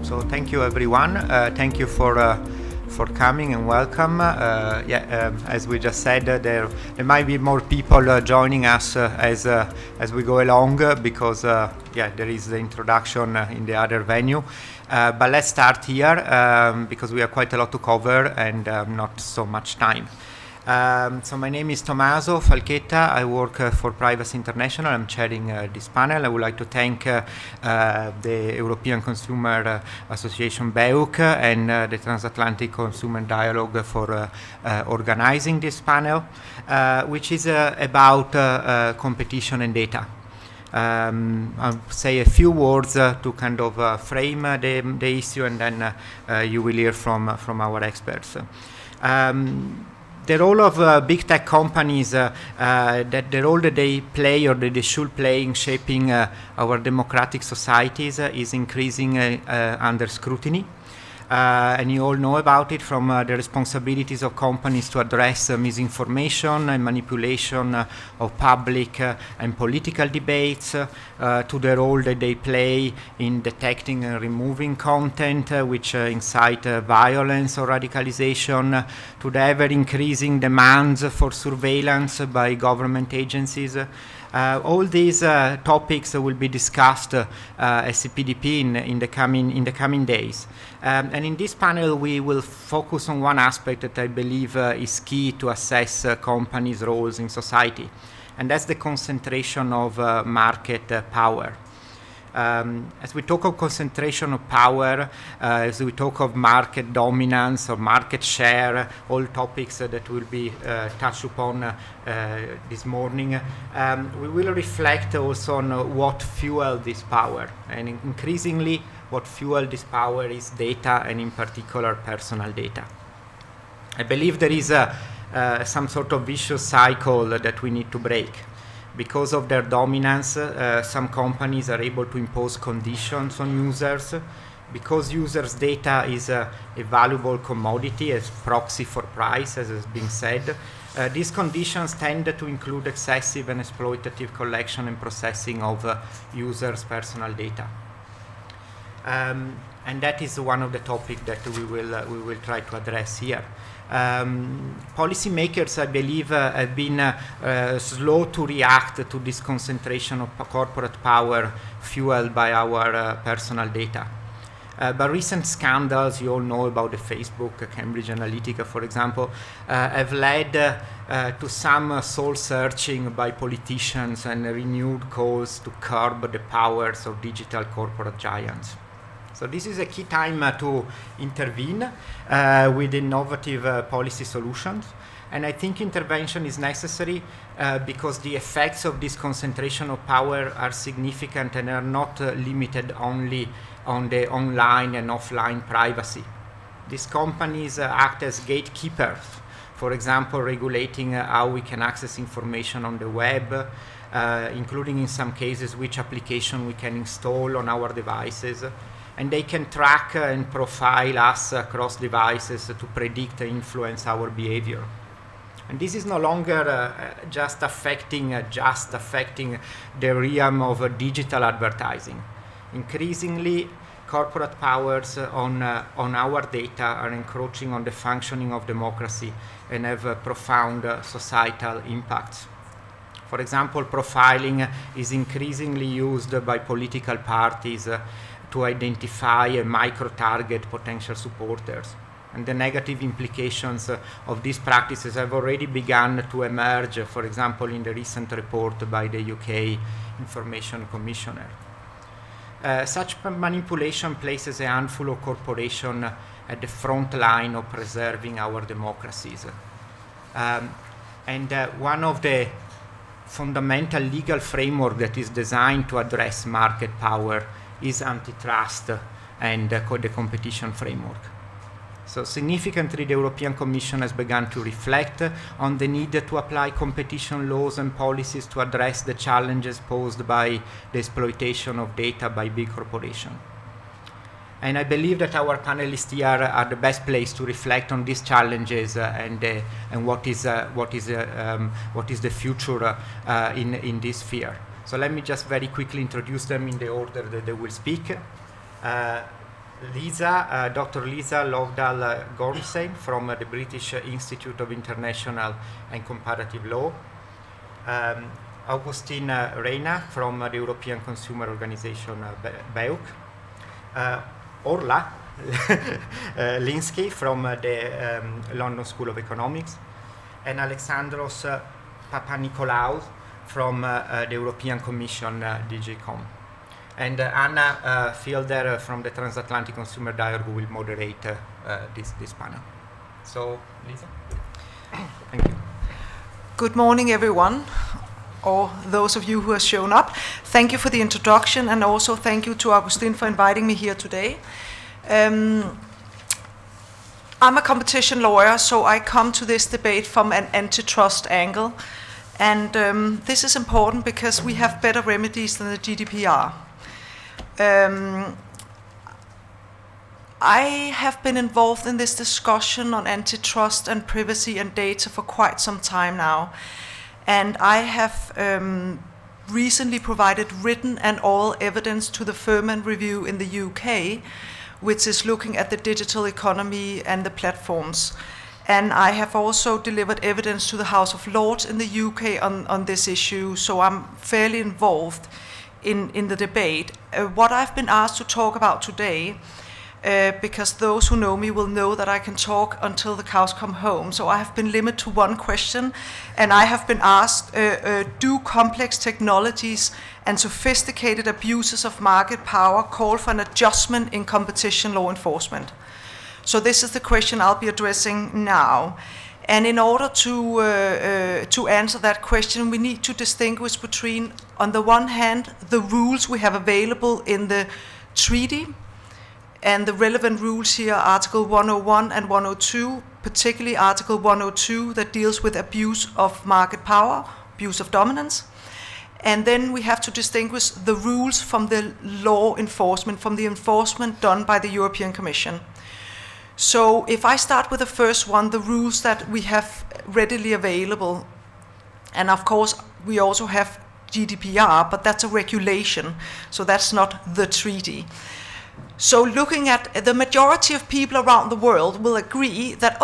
So thank you, everyone. Thank you for coming and welcome. As we just said, there might be more people joining us as we go along because there is the introduction in the other venue. But let's start here because we have quite a lot to cover and not so much time. So my name is Tomaso Falchetta. I work for Privacy International. I'm chairing this panel. I would like to thank the European Consumer Association BEUC and the Transatlantic Consumer Dialogue for organizing this panel, which is about competition and data. I'll say a few words to kind of frame the issue, and then you will hear from our experts. The role of big tech companies, the role that they play or that they should play in shaping our democratic societies is increasing under scrutiny. And you all know about it, from the responsibilities of companies to address misinformation and manipulation of public and political debates, to the role that they play in detecting and removing content which incite violence or radicalization, to the ever-increasing demands for surveillance by government agencies. All these topics will be discussed at CPDP in the coming days. And in this panel, we will focus on one aspect that I believe is key to assess companies' roles in society, and that's the concentration of market power. As we talk of concentration of power, as we talk of market dominance or market share, all topics that will be touched upon this morning, we will reflect also on what fuels this power. And increasingly, what fuels this power is data, and in particular, personal data. I believe there is some sort of vicious cycle that we need to break. Because of their dominance, some companies are able to impose conditions on users. Because users' data is a valuable commodity as proxy for price, as has been said, these conditions tend to include excessive and exploitative collection and processing of users' personal data. And that is one of the topics that we will try to address here. Policymakers, I believe, have been slow to react to this concentration of corporate power fueled by our personal data. But recent scandals, you all know about the Facebook, Cambridge Analytica, for example, have led to some soul searching by politicians and renewed calls to curb the powers of digital corporate giants. So this is a key time to intervene with innovative policy solutions. And I think intervention is necessary because the effects of this concentration of power are significant and are not limited only on the online and offline privacy. These companies act as gatekeepers, for example, regulating how we can access information on the web, including in some cases which application we can install on our devices. And they can track and profile us across devices to predict and influence our behavior. And this is no longer just affecting the realm of digital advertising. Increasingly, corporate powers on our data are encroaching on the functioning of democracy and have profound societal impacts. For example, profiling is increasingly used by political parties to identify and micro-target potential supporters. And the negative implications of these practices have already begun to emerge, for example, in the recent report by the UK Information Commissioner. Such manipulation places a handful of corporations at the front line of preserving our democracies. And one of the fundamental legal framework that is designed to address market power is antitrust and the competition framework. So significantly, the European Commission has begun to reflect on the need to apply competition laws and policies to address the challenges posed by the exploitation of data by big corporations. And I believe that our panelists here are the best place to reflect on these challenges and what is the future in this sphere. So let me just very quickly introduce them in the order that they will speak. Liza, Dr. Liza Lovdahl Gormsen from the British Institute of International and Comparative Law. Agustin Reyna from the European Consumer Organization BEUC. Orla Lynskey from the London School of Economics. And Alexandros Papanikolaou from the European Commission DG Com. And Anna Fielder from the Transatlantic Consumer Dialogue will moderate this panel. So, Liza, thank you. Good morning, everyone, or those of you who have shown up. Thank you for the introduction, and also thank you to Agustin for inviting me here today. I'm a competition lawyer, so I come to this debate from an antitrust angle. And this is important because we have better remedies than the GDPR. I have been involved in this discussion on antitrust and privacy and data for quite some time now. And I have recently provided written and oral evidence to the Firman Review in the UK, which is looking at the digital economy and the platforms. And I have also delivered evidence to the House of Lords in the UK on this issue, so I'm fairly involved in the debate. What I've been asked to talk about today, because those who know me will know that I can talk until the cows come home, so I have been limited to one question, and I have been asked, do complex technologies and sophisticated abuses of market power call for an adjustment in competition law enforcement? So this is the question I'll be addressing now. And in order to answer that question, we need to distinguish between, on the one hand, the rules we have available in the treaty, and the relevant rules here, Article 101 and 102, particularly Article 102 that deals with abuse of market power, abuse of dominance. And then we have to distinguish the rules from the law enforcement, from the enforcement done by the European Commission. So if I start with the first one, the rules that we have readily available, and of course we also have GDPR, but that's a regulation, so that's not the treaty. So looking at the majority of people around the world will agree that,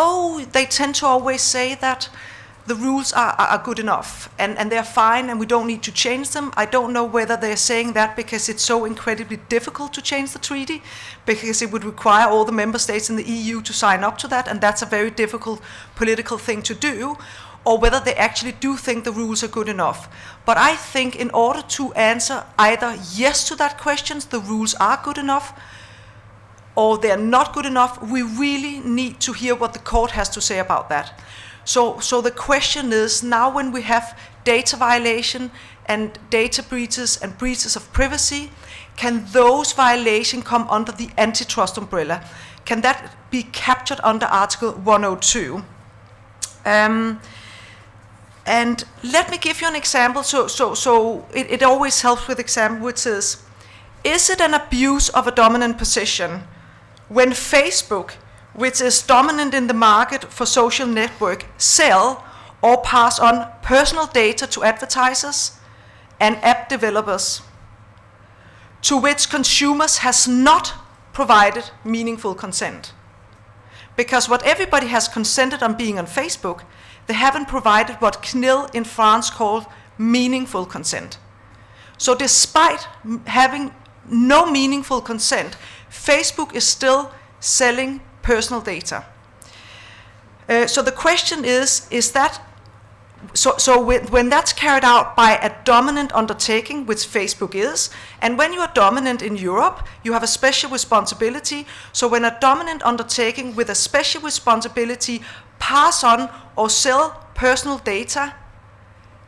they tend to always say that the rules are good enough and they're fine and we don't need to change them. I don't know whether they're saying that because it's so incredibly difficult to change the treaty, because it would require all the member states in the EU to sign up to that, and that's a very difficult political thing to do, or whether they actually do think the rules are good enough. But I think in order to answer either yes to that question, the rules are good enough, or they're not good enough, we really need to hear what the court has to say about that. So the question is, now when we have data violation and data breaches and breaches of privacy, can those violations come under the antitrust umbrella? Can that be captured under Article 102? And let me give you an example, so it always helps with example, which is it an abuse of a dominant position when Facebook, which is dominant in the market for social network, sell or pass on personal data to advertisers and app developers, to which consumers has not provided meaningful consent? Because what everybody has consented on being on Facebook, they haven't provided what CNIL in France called meaningful consent. So despite having no meaningful consent, Facebook is still selling personal data. So the question is that, when that's carried out by a dominant undertaking, which Facebook is, and when you are dominant in Europe, you have a special responsibility. So when a dominant undertaking with a special responsibility pass on or sell personal data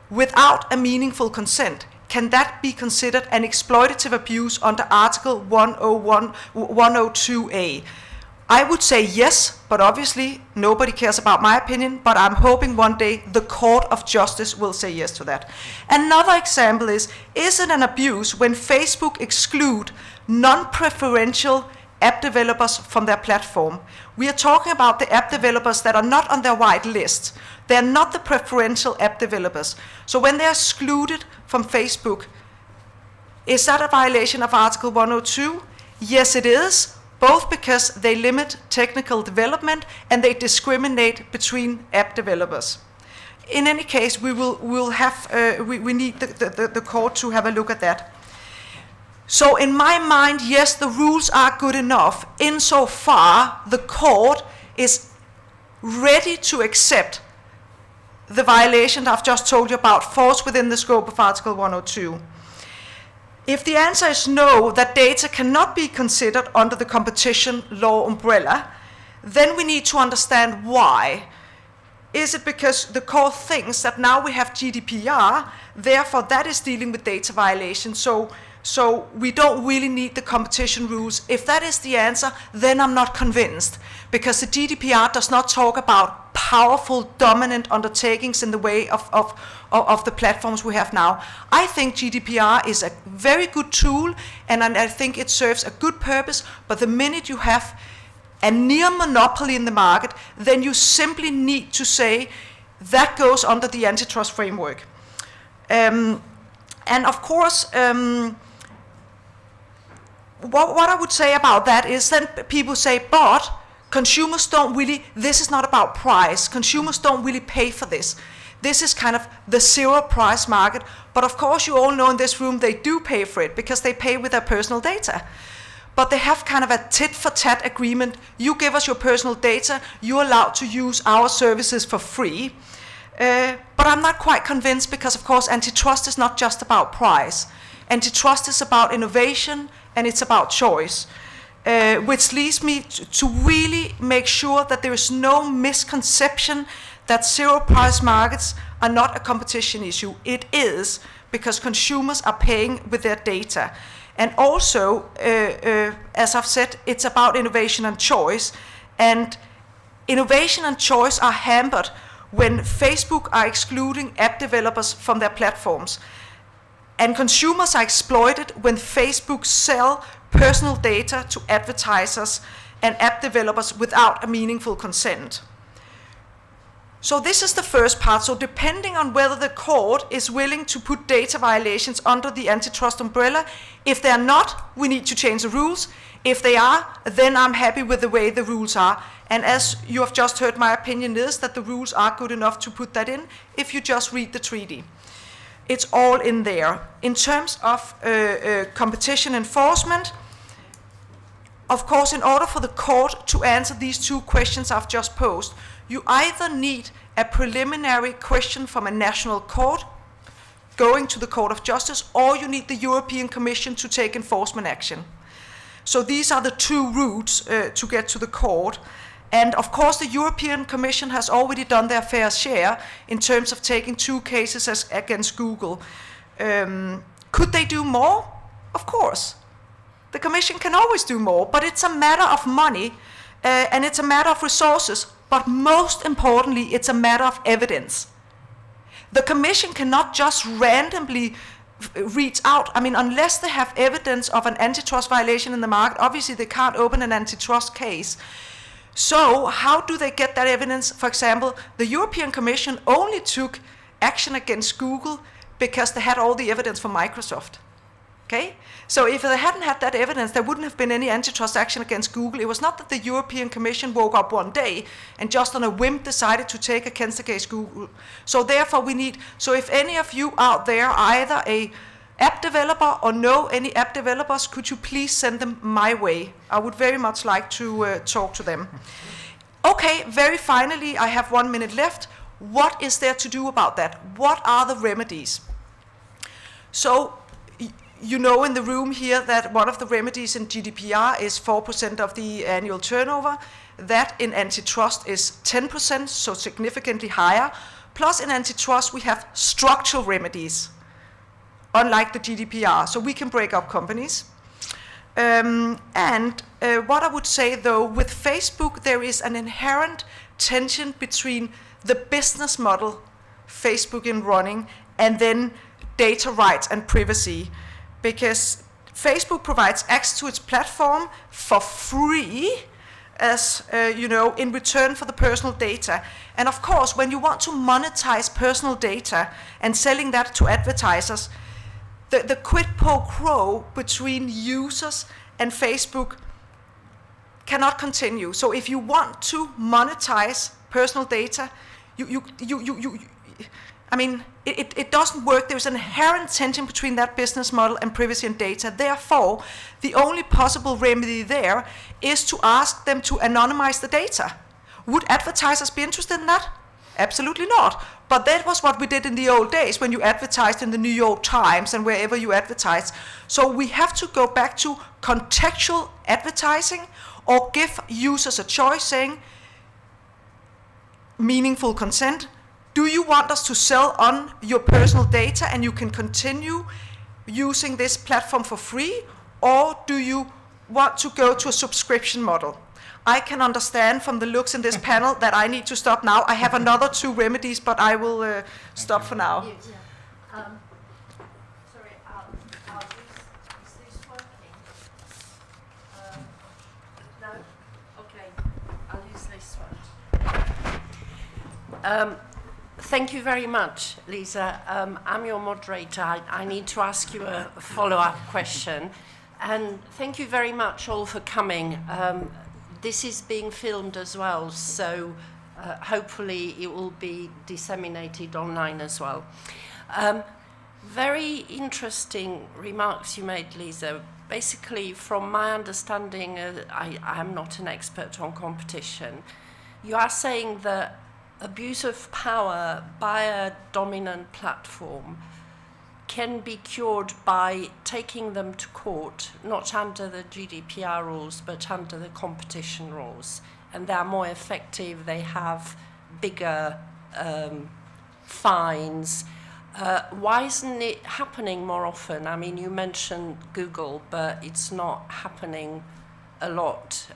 without a meaningful consent, can that be considered an exploitative abuse under Article 102A? I would say yes, but obviously nobody cares about my opinion, but I'm hoping one day the Court of Justice will say yes to that. Another example is it an abuse when Facebook exclude non-preferential app developers from their platform? We are talking about the app developers that are not on their white list. They are not the preferential app developers. So when they are excluded from Facebook, is that a violation of Article 102? Yes, it is. both because they limit technical development and they discriminate between app developers. In any case, we need the court to have a look at that. So in my mind, yes, the rules are good enough insofar the court is ready to accept the violation I've just told you about falls within the scope of Article 102. If the answer is no, that data cannot be considered under the competition law umbrella, then we need to understand why. Is it because the court thinks that now we have GDPR, therefore that is dealing with data violation, so we don't really need the competition rules? If that is the answer, then I'm not convinced, because the GDPR does not talk about powerful, dominant undertakings in the way of the platforms we have now. I think GDPR is a very good tool, and I think it serves a good purpose, but the minute you have a near monopoly in the market, then you simply need to say that goes under the antitrust framework. And of course, what I would say about that is then people say, but consumers don't really, this is not about price. Consumers don't really pay for this. This is kind of the zero price market. But of course, you all know in this room they do pay for it because they pay with their personal data. But they have kind of a tit-for-tat agreement. You give us your personal data, you're allowed to use our services for free. But I'm not quite convinced because, of course, antitrust is not just about price. Antitrust is about innovation and it's about choice. Which leads me to really make sure that there is no misconception that zero price markets are not a competition issue. It is, because consumers are paying with their data. And also, as I've said, it's about innovation and choice. And innovation and choice are hampered when Facebook are excluding app developers from their platforms. And consumers are exploited when Facebook sell personal data to advertisers and app developers without a meaningful consent. So this is the first part. So depending on whether the court is willing to put data violations under the antitrust umbrella, if they're not, we need to change the rules. If they are, then I'm happy with the way the rules are. And as you have just heard, my opinion is that the rules are good enough to put that in if you just read the treaty. It's all in there. In terms of competition enforcement, of course, in order for the court to answer these two questions I've just posed, you either need a preliminary question from a national court going to the Court of Justice, or you need the European Commission to take enforcement action. So these are the two routes to get to the court. And of course, the European Commission has already done their fair share in terms of taking two cases against Google. Could they do more? Of course. The Commission can always do more, but it's a matter of money and it's a matter of resources. But most importantly, it's a matter of evidence. The Commission cannot just randomly reach out. I mean, unless they have evidence of an antitrust violation in the market, obviously they can't open an antitrust case. So how do they get that evidence? For example, the European Commission only took action against Google because they had all the evidence from Microsoft. Okay? So if they hadn't had that evidence, there wouldn't have been any antitrust action against Google. It was not that the European Commission woke up one day and just on a whim decided to take against Google. So therefore we need, so if any of you out there are either a app developer or know any app developers, could you please send them my way? I would very much like to talk to them. Okay, very finally, I have 1 minute left. What is there to do about that? What are the remedies? So, you know in the room here that one of the remedies in GDPR is 4% of the annual turnover. That in antitrust is 10%, so significantly higher. Plus in antitrust we have structural remedies, unlike the GDPR, so we can break up companies. What I would say though, with Facebook there is an inherent tension between the business model Facebook is running and then data rights and privacy. Because Facebook provides access to its platform for free, as you know, in return for the personal data. And of course, when you want to monetize personal data and selling that to advertisers, the quid pro quo between users and Facebook cannot continue. So if you want to monetize personal data, it doesn't work. There's an inherent tension between that business model and privacy and data. Therefore, the only possible remedy there is to ask them to anonymize the data. Would advertisers be interested in that? Absolutely not. But that was what we did in the old days when you advertised in the New York Times and wherever you advertised. So we have to go back to contextual advertising or give users a choice saying, meaningful consent. Do you want us to sell on your personal data and you can continue using this platform for free? Or do you want to go to a subscription model? I can understand from the looks in this panel that I need to stop now. I have another 2 remedies, but I will stop for now. Sorry, is this working? No? Okay, I'll use this one. Thank you very much, Liza. I'm your moderator. I need to ask you a follow-up question. And thank you very much all for coming. This is being filmed as well, so hopefully it will be disseminated online as well. Very interesting remarks you made, Liza. Basically, from my understanding, I am not an expert on competition. You are saying that abuse of power by a dominant platform can be cured by taking them to court, not under the GDPR rules, but under the competition rules. And they're more effective, they have bigger fines. Why isn't it happening more often? I mean, you mentioned Google, but it's not happening a lot.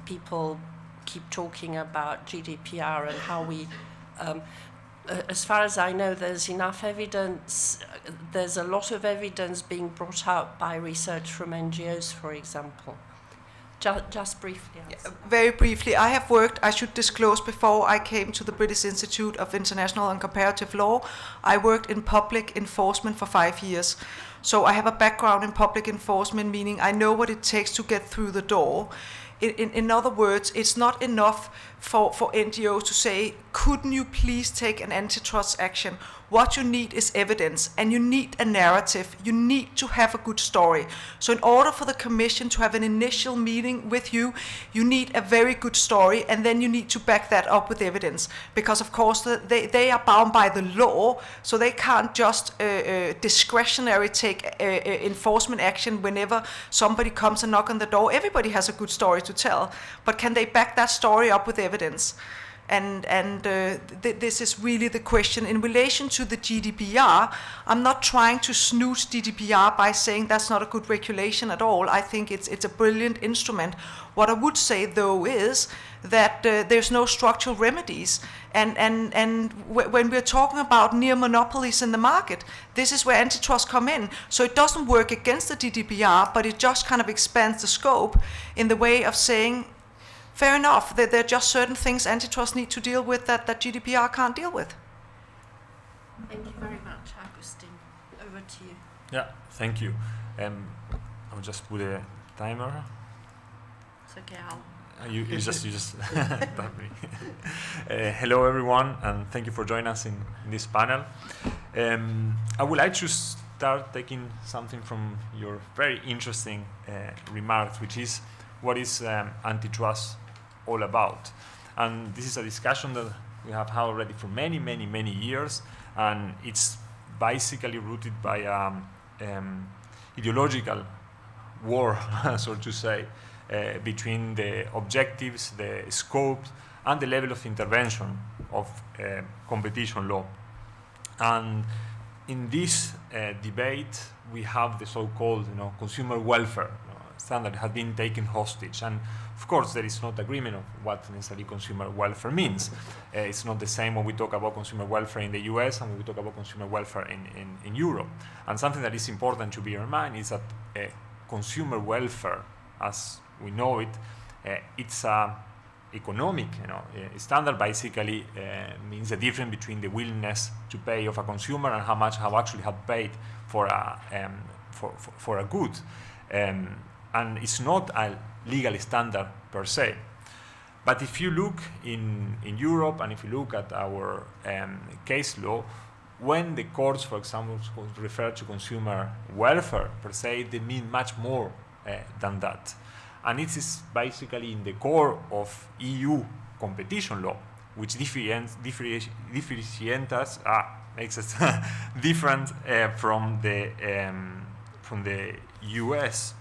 People keep talking about GDPR and how we... as far as I know, there's enough evidence, there's a lot of evidence being brought out by research from NGOs, for example. Just briefly. Very briefly, I have worked, I should disclose, before I came to the British Institute of International and Comparative Law, I worked in public enforcement for 5 years. So I have a background in public enforcement, meaning I know what it takes to get through the door. In other words, it's not enough for NGOs to say, couldn't you please take an antitrust action? What you need is evidence, and you need a narrative. You need to have a good story. So in order for the Commission to have an initial meeting with you, you need a very good story, and then you need to back that up with evidence. Because, of course, they are bound by the law, so they can't just discretionary take enforcement action whenever somebody comes and knock on the door. Everybody has a good story to tell, but can they back that story up with evidence? This is really the question. In relation to the GDPR, I'm not trying to snooze GDPR by saying that's not a good regulation at all. I think it's a brilliant instrument. What I would say, though, is that there's no structural remedies. And when we're talking about near monopolies in the market, this is where antitrust come in. So it doesn't work against the GDPR, but it just kind of expands the scope in the way of saying, fair enough, there are just certain things antitrust need to deal with that GDPR can't deal with. Thank you very much, Agustin. Over to you. Yeah, thank you. I'll just put a timer. It's okay, You just hello everyone, and thank you for joining us in this panel. I would like to start taking something from your very interesting remarks, which is what is antitrust all about. And this is a discussion that we have had already for many years, and it's basically rooted by ideological war, so to say, between the objectives, the scope, and the level of intervention of competition law. And in this debate, we have the so-called consumer welfare standard has been taken hostage. And of course, there is not agreement of what necessarily consumer welfare means. It's not the same when we talk about consumer welfare in the US and when we talk about consumer welfare in Europe. And something that is important to bear in mind is that consumer welfare, as we know it, it's a economic standard. Basically means the difference between the willingness to pay of a consumer and how much have actually had paid for a good. And it's not a legal standard per se. But if you look in Europe, and if you look at our case law, when the courts, for example, refer to consumer welfare per se, they mean much more than that. And it is basically in the core of EU competition law, which makes us different from the US.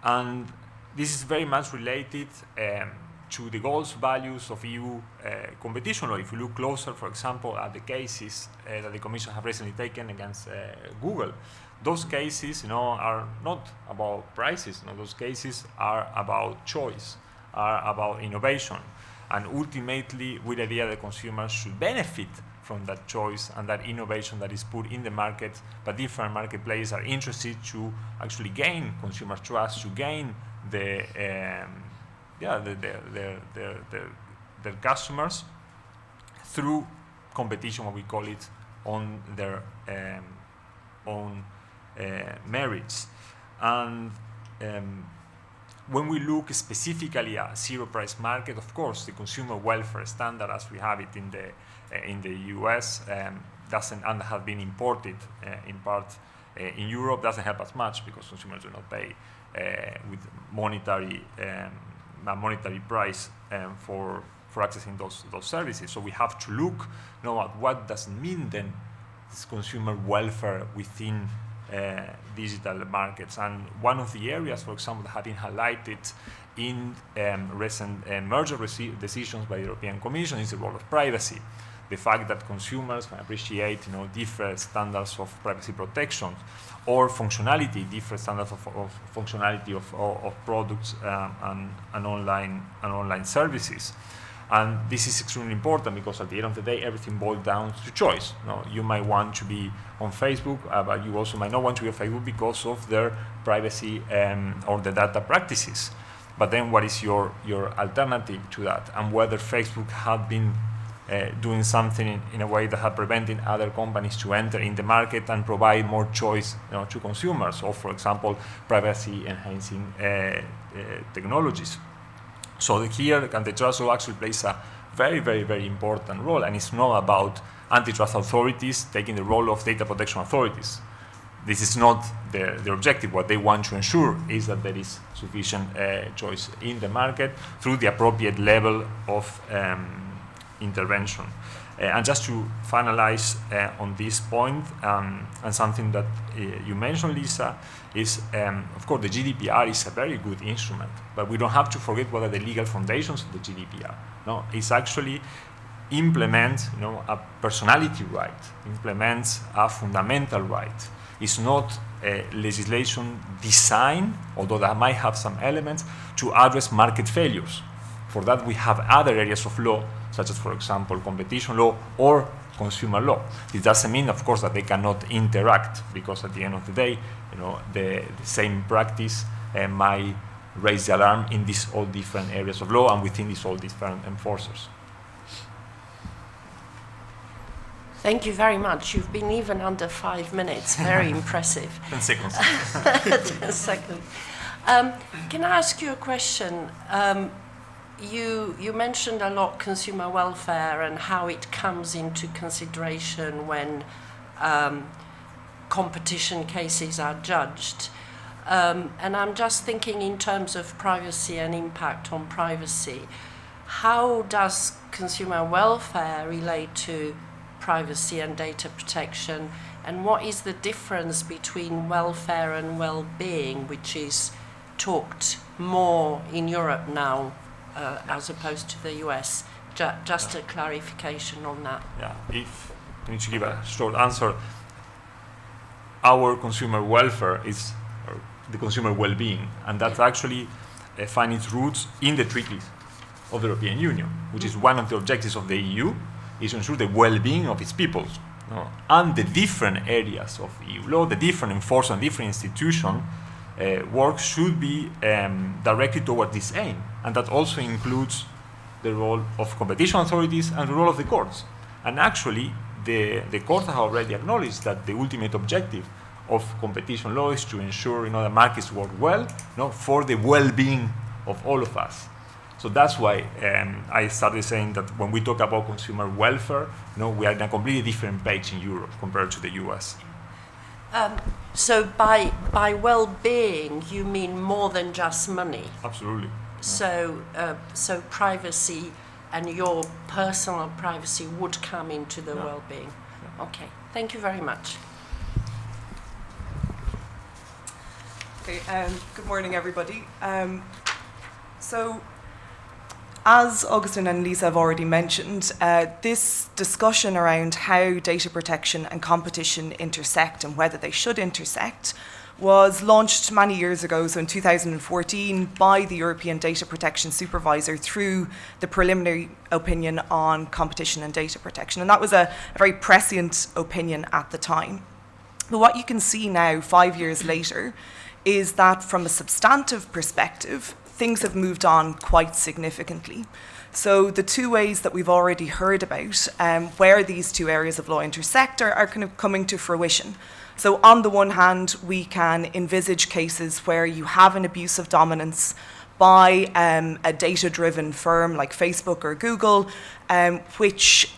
And this is very much related to the goals, values of EU competition law. If you look closer, for example, at the cases that the Commission have recently taken against Google, those cases, are not about prices. Those cases are about choice, are about innovation, and ultimately, with the idea that consumers should benefit from that choice and that innovation that is put in the market, but different market players are interested to actually gain consumer trust, to gain their customers through competition, what we call it, on their own merits. And when we look specifically at zero price market, of course, the consumer welfare standard, as we have it in the US, doesn't, and have been imported in part in Europe, doesn't help us much because consumers do not pay with monetary price for accessing those services. So we have to look at what does mean then this consumer welfare within digital markets. And one of the areas, for example, that have been highlighted in recent merger decisions by the European Commission is the role of privacy. The fact that consumers can appreciate different standards of privacy protection or functionality, different standards of functionality of products and online services. And this is extremely important because at the end of the day, everything boils down to choice. You might want to be on Facebook, but you also might not want to be on Facebook because of their privacy or the data practices. But then what is your alternative to that? And whether Facebook had been doing something in a way that had prevented other companies to enter in the market and provide more choice to consumers, or for example, privacy enhancing technologies. So here, the antitrust law actually plays a very, very, very important role, and it's not about antitrust authorities taking the role of data protection authorities. This is not their objective. What they want to ensure is that there is sufficient choice in the market through the appropriate level of intervention. And just to finalize on this point, and something that you mentioned, Liza, is of course the GDPR is a very good instrument, but we don't have to forget what are the legal foundations of the GDPR. No, it's actually implements a personality right, implements a fundamental right. It's not a legislation designed, although that might have some elements, to address market failures. For that, we have other areas of law, such as, for example, competition law or consumer law. It doesn't mean, of course, that they cannot interact, because at the end of the day, the same practice might raise the alarm in these all different areas of law and within these all different enforcers. Thank you very much. You've been even under 5 minutes. Very impressive. 10 seconds. 10 seconds. Can I ask you a question? You mentioned a lot consumer welfare and how it comes into consideration when competition cases are judged. And I'm just thinking in terms of privacy and impact on privacy. How does consumer welfare relate to privacy and data protection? And what is the difference between welfare and well-being, which is talked more in Europe now as opposed to the US? Just a clarification on that. Yeah, if I need to give a short answer, our consumer welfare is the consumer well-being, and that actually finds its roots in the treaties of the European Union, which is one of the objectives of the EU, is to ensure the well-being of its peoples. And the different areas of EU law, the different enforcement, different institution work should be directed toward this aim. And that also includes the role of competition authorities and the role of the courts. And actually, the courts have already acknowledged that the ultimate objective of competition law is to ensure the markets work well, for the well-being of all of us. So that's why I started saying that when we talk about consumer welfare, we are on a completely different page in Europe compared to the US. So by well-being, you mean more than just money? Absolutely. So privacy and your personal privacy would come into the well-being. Yeah. Okay, thank you very much. Okay, good morning, everybody. So, as Agustin and Liza have already mentioned, this discussion around how data protection and competition intersect and whether they should intersect was launched many years ago, so in 2014, by the European Data Protection Supervisor through the preliminary opinion on competition and data protection. And that was a very prescient opinion at the time. But what you can see now, 5 years later, is that from a substantive perspective, things have moved on quite significantly. So the two ways that we've already heard about where these two areas of law intersect are kind of coming to fruition. So on the one hand, we can envisage cases where you have an abuse of dominance by a data-driven firm like Facebook or Google, which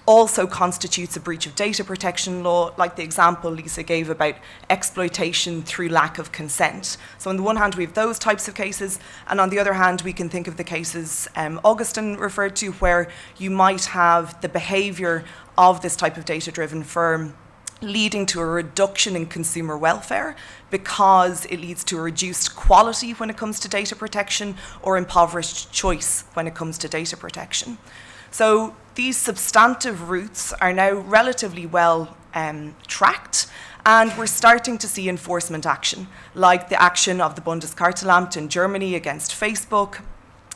also constitutes a breach of data protection law, like the example Liza gave about exploitation through lack of consent. So on the one hand, we have those types of cases, and on the other hand, we can think of the cases Agustin referred to, where you might have the behaviour of this type of data-driven firm leading to a reduction in consumer welfare because it leads to a reduced quality when it comes to data protection or impoverished choice when it comes to data protection. So these substantive routes are now relatively well tracked, and we're starting to see enforcement action, like the action of the Bundeskartellamt in Germany against Facebook,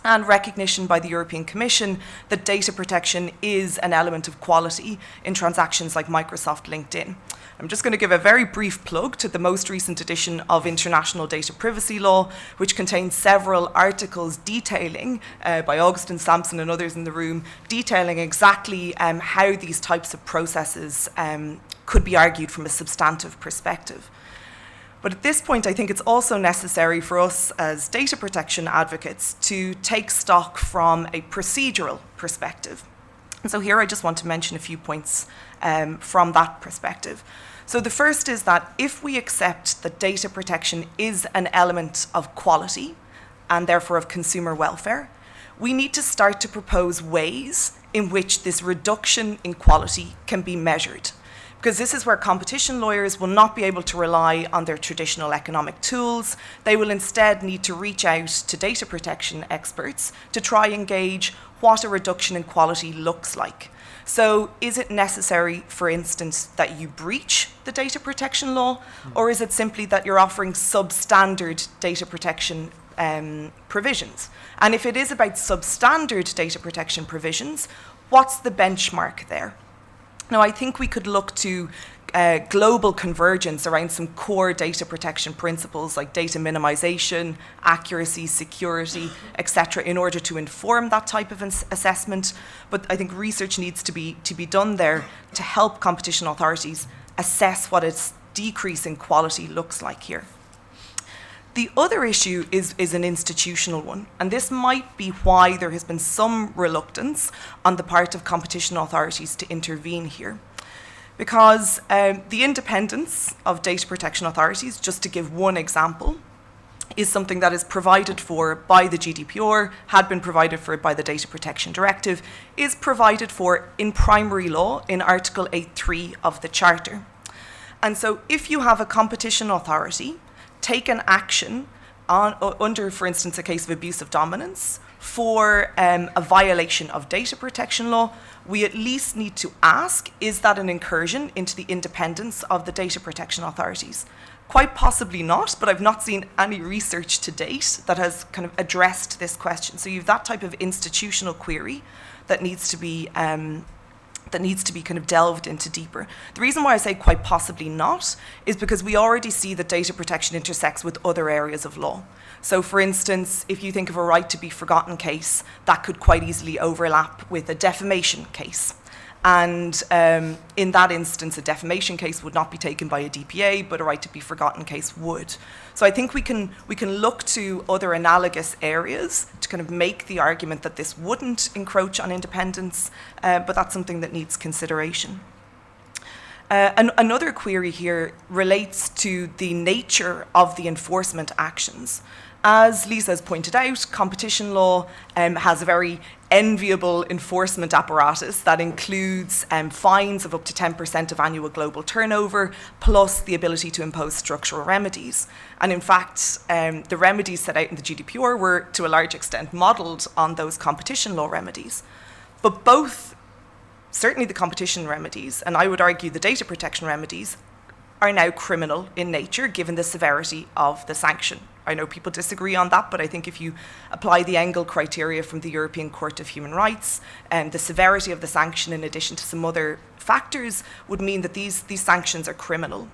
and recognition by the European Commission that data protection is an element of quality in transactions like Microsoft LinkedIn. I'm just going to give a very brief plug to the most recent edition of International Data Privacy Law, which contains several articles detailing, by Agustin, Samson and others in the room, detailing exactly how these types of processes could be argued from a substantive perspective. But at this point, I think it's also necessary for us as data protection advocates to take stock from a procedural perspective. And so here I just want to mention a few points from that perspective. So the first is that if we accept that data protection is an element of quality and therefore of consumer welfare, we need to start to propose ways in which this reduction in quality can be measured. Because this is where competition lawyers will not be able to rely on their traditional economic tools. They will instead need to reach out to data protection experts to try and gauge what a reduction in quality looks like. So is it necessary, for instance, that you breach the data protection law, or is it simply that you're offering substandard data protection provisions? And if it is about substandard data protection provisions, what's the benchmark there? Now, I think we could look to global convergence around some core data protection principles like data minimization, accuracy, security, etc., in order to inform that type of assessment. But I think research needs to be done there to help competition authorities assess what a decrease in quality looks like here. The other issue is an institutional one, and this might be why there has been some reluctance on the part of competition authorities to intervene here. Because the independence of data protection authorities, just to give one example, is something that is provided for by the GDPR, had been provided for by the Data Protection Directive, is provided for in primary law in Article 8.3 of the Charter. And so if you have a competition authority take an action under, for instance, a case of abuse of dominance for a violation of data protection law, we at least need to ask, is that an incursion into the independence of the data protection authorities? Quite possibly not, but I've not seen any research to date that has kind of addressed this question. So you have that type of institutional query that needs to be kind of delved into deeper. The reason why I say quite possibly not is because we already see that data protection intersects with other areas of law. So for instance, if you think of a right to be forgotten case, that could quite easily overlap with a defamation case. And in that instance, a defamation case would not be taken by a DPA, but a right to be forgotten case would. So I think we can look to other analogous areas to kind of make the argument that this wouldn't encroach on independence, but that's something that needs consideration. Another query here relates to the nature of the enforcement actions. As Liza has pointed out, competition law has a very enviable enforcement apparatus that includes fines of up to 10% of annual global turnover, plus the ability to impose structural remedies. And in fact, the remedies set out in the GDPR were, to a large extent, modelled on those competition law remedies. But both, certainly the competition remedies, and I would argue the data protection remedies, are now criminal in nature, given the severity of the sanction. I know people disagree on that, but I think if you apply the Engel criteria from the European Court of Human Rights, the severity of the sanction, in addition to some other factors, would mean that these sanctions are criminal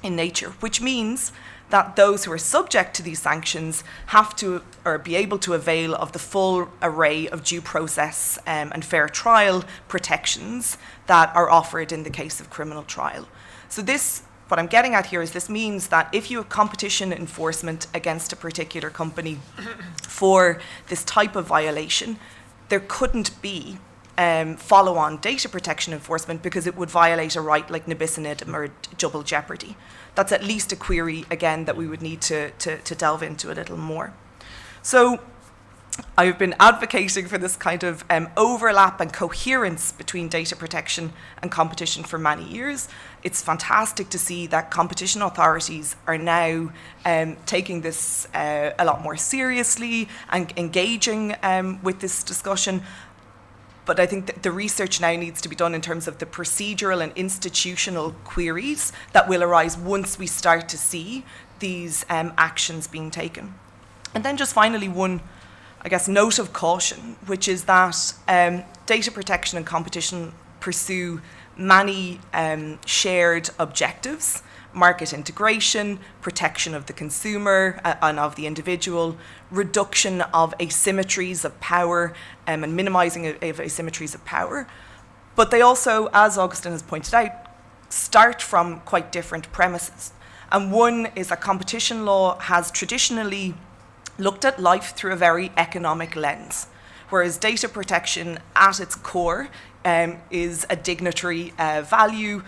in nature, which means that those who are subject to these sanctions have to, or be able to avail of the full array of due process and fair trial protections that are offered in the case of criminal trial. So this, what I'm getting at here is this means that if you have competition enforcement against a particular company for this type of violation, there couldn't be follow-on data protection enforcement because it would violate a right like nebis in idem or double jeopardy. That's at least a query, again, that we would need to delve into a little more. So I've been advocating for this kind of overlap and coherence between data protection and competition for many years. It's fantastic to see that competition authorities are now taking this a lot more seriously and engaging with this discussion. But I think that the research now needs to be done in terms of the procedural and institutional queries that will arise once we start to see these actions being taken. And then just finally one, I guess, note of caution, which is that data protection and competition pursue many shared objectives: market integration, protection of the consumer and of the individual, reduction of asymmetries of power and minimizing of asymmetries of power. But they also, as Agustin has pointed out, start from quite different premises. And one is that competition law has traditionally looked at life through a very economic lens, whereas data protection at its core is a dignitary value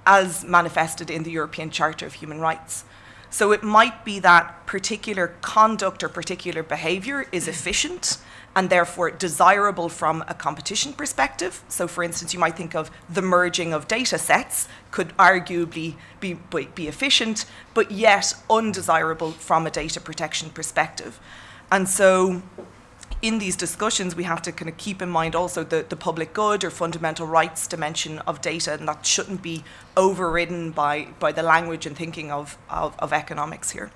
as manifested in the European Charter of Human Rights. So it might be that particular conduct or particular behaviour is efficient and therefore desirable from a competition perspective. So for instance, you might think of the merging of data sets could arguably be efficient, but yet undesirable from a data protection perspective. And so in these discussions, we have to kind of keep in mind also the public good or fundamental rights dimension of data, and that shouldn't be overridden by the language and thinking of economics here.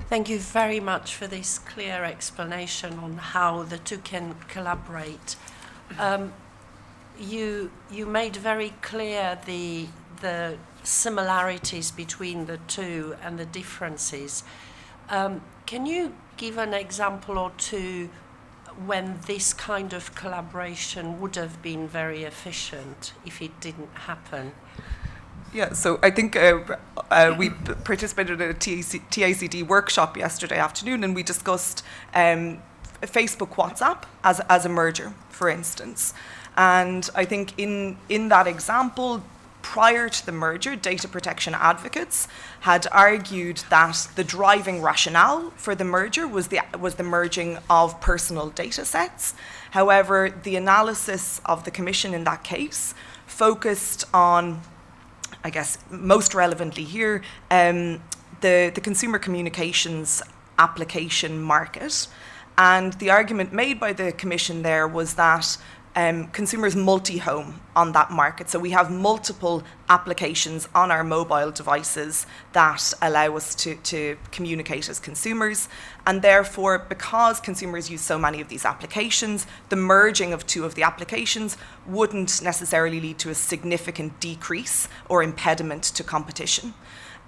Thank you very much for this clear explanation on how the two can collaborate. You made very clear the similarities between the two and the differences. Can you give an example or two when this kind of collaboration would have been very efficient if it didn't happen? Yeah, so I think we participated in a TACD workshop yesterday afternoon, and we discussed Facebook WhatsApp as a merger, for instance. And I think in that example, prior to the merger, data protection advocates had argued that the driving rationale for the merger was the merging of personal data sets. However, the analysis of the Commission in that case focused on, I guess, most relevantly here, the consumer communications application market. And the argument made by the Commission there was that consumers multi-home on that market. So we have multiple applications on our mobile devices that allow us to communicate as consumers. And therefore, because consumers use so many of these applications, the merging of two of the applications wouldn't necessarily lead to a significant decrease or impediment to competition.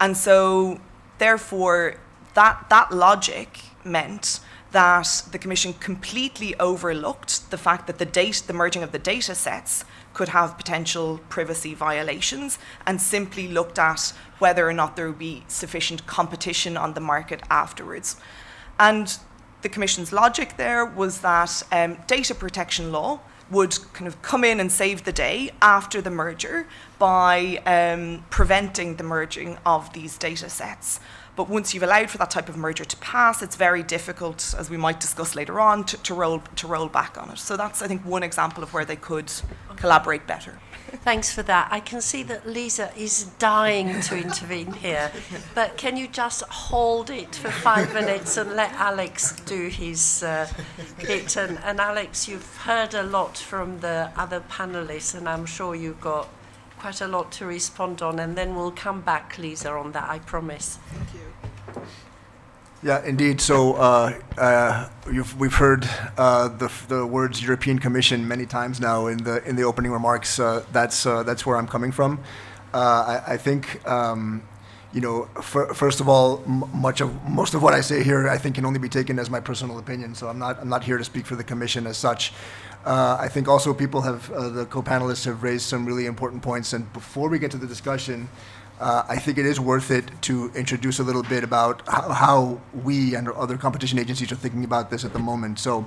And so, therefore, that logic meant that the Commission completely overlooked the fact that the merging of the data sets could have potential privacy violations, and simply looked at whether or not there would be sufficient competition on the market afterwards. And the Commission's logic there was that data protection law would kind of come in and save the day after the merger by preventing the merging of these data sets. But once you've allowed for that type of merger to pass, it's very difficult, as we might discuss later on, to roll back on it. So that's, I think, one example of where they could collaborate better. Thanks for that. I can see that Liza is dying to intervene here, but can you just hold it for 5 minutes and let Alex do his bit? And Alex, you've heard a lot from the other panelists, and I'm sure you've got quite a lot to respond on, and then we'll come back, Liza, on that, I promise. Thank you. Yeah, indeed. So we've heard the words European Commission many times now in the opening remarks. That's where I'm coming from. I think first of all, most of what I say here I think can only be taken as my personal opinion. So I'm not here to speak for the Commission as such. I think also people the co-panelists have raised some really important points. And before we get to the discussion, I think it is worth it to introduce a little bit about how we and other competition agencies are thinking about this at the moment. So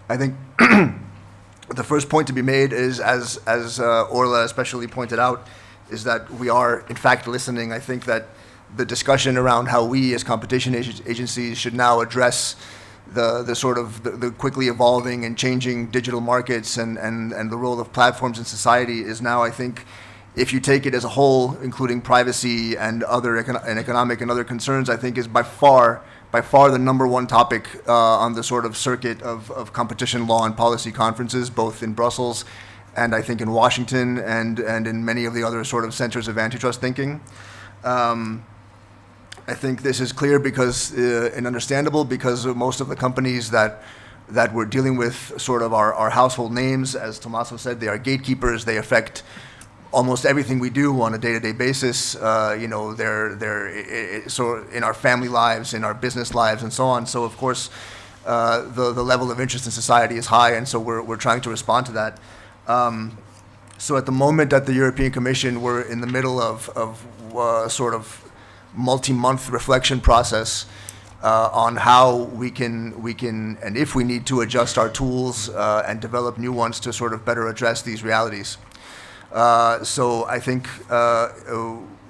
I think the first point to be made is, as Orla especially pointed out, is that we are in fact listening. I think that the discussion around how we as competition agencies should now address the quickly evolving and changing digital markets and the role of platforms in society is now, I think, if you take it as a whole, including privacy and other economic and other concerns, I think is by far the number one topic on the sort of circuit of competition law and policy conferences, both in Brussels and I think in Washington and in many of the other sort of centers of antitrust thinking. I think this is clear because and understandable because most of the companies that we're dealing with sort of are household names. As Tomaso said, they are gatekeepers. They affect almost everything we do on a day-to-day basis. They're so in our family lives, in our business lives, and so on. So of course, the level of interest in society is high, and so we're trying to respond to that. So at the moment at the European Commission, we're in the middle of sort of multi-month reflection process on how we can and if we need to adjust our tools and develop new ones to sort of better address these realities. So I think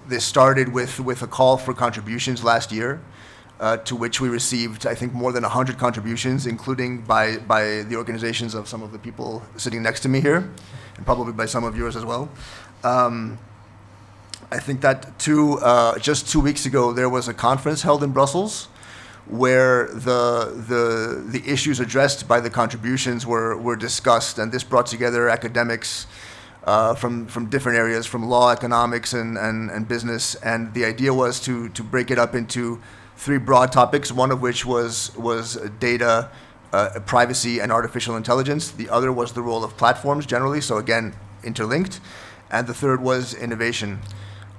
this started with a call for contributions last year, to which we received, I think, more than 100 contributions, including by the organizations of some of the people sitting next to me here, and probably by some of yours as well. I think that just 2 weeks ago, there was a conference held in Brussels where the issues addressed by the contributions were discussed, and this brought together academics from different areas, from law, economics, and business. And the idea was to break it up into 3 broad topics, one of which was data, privacy, and artificial intelligence. The other was the role of platforms generally, so again, interlinked. And the third was innovation.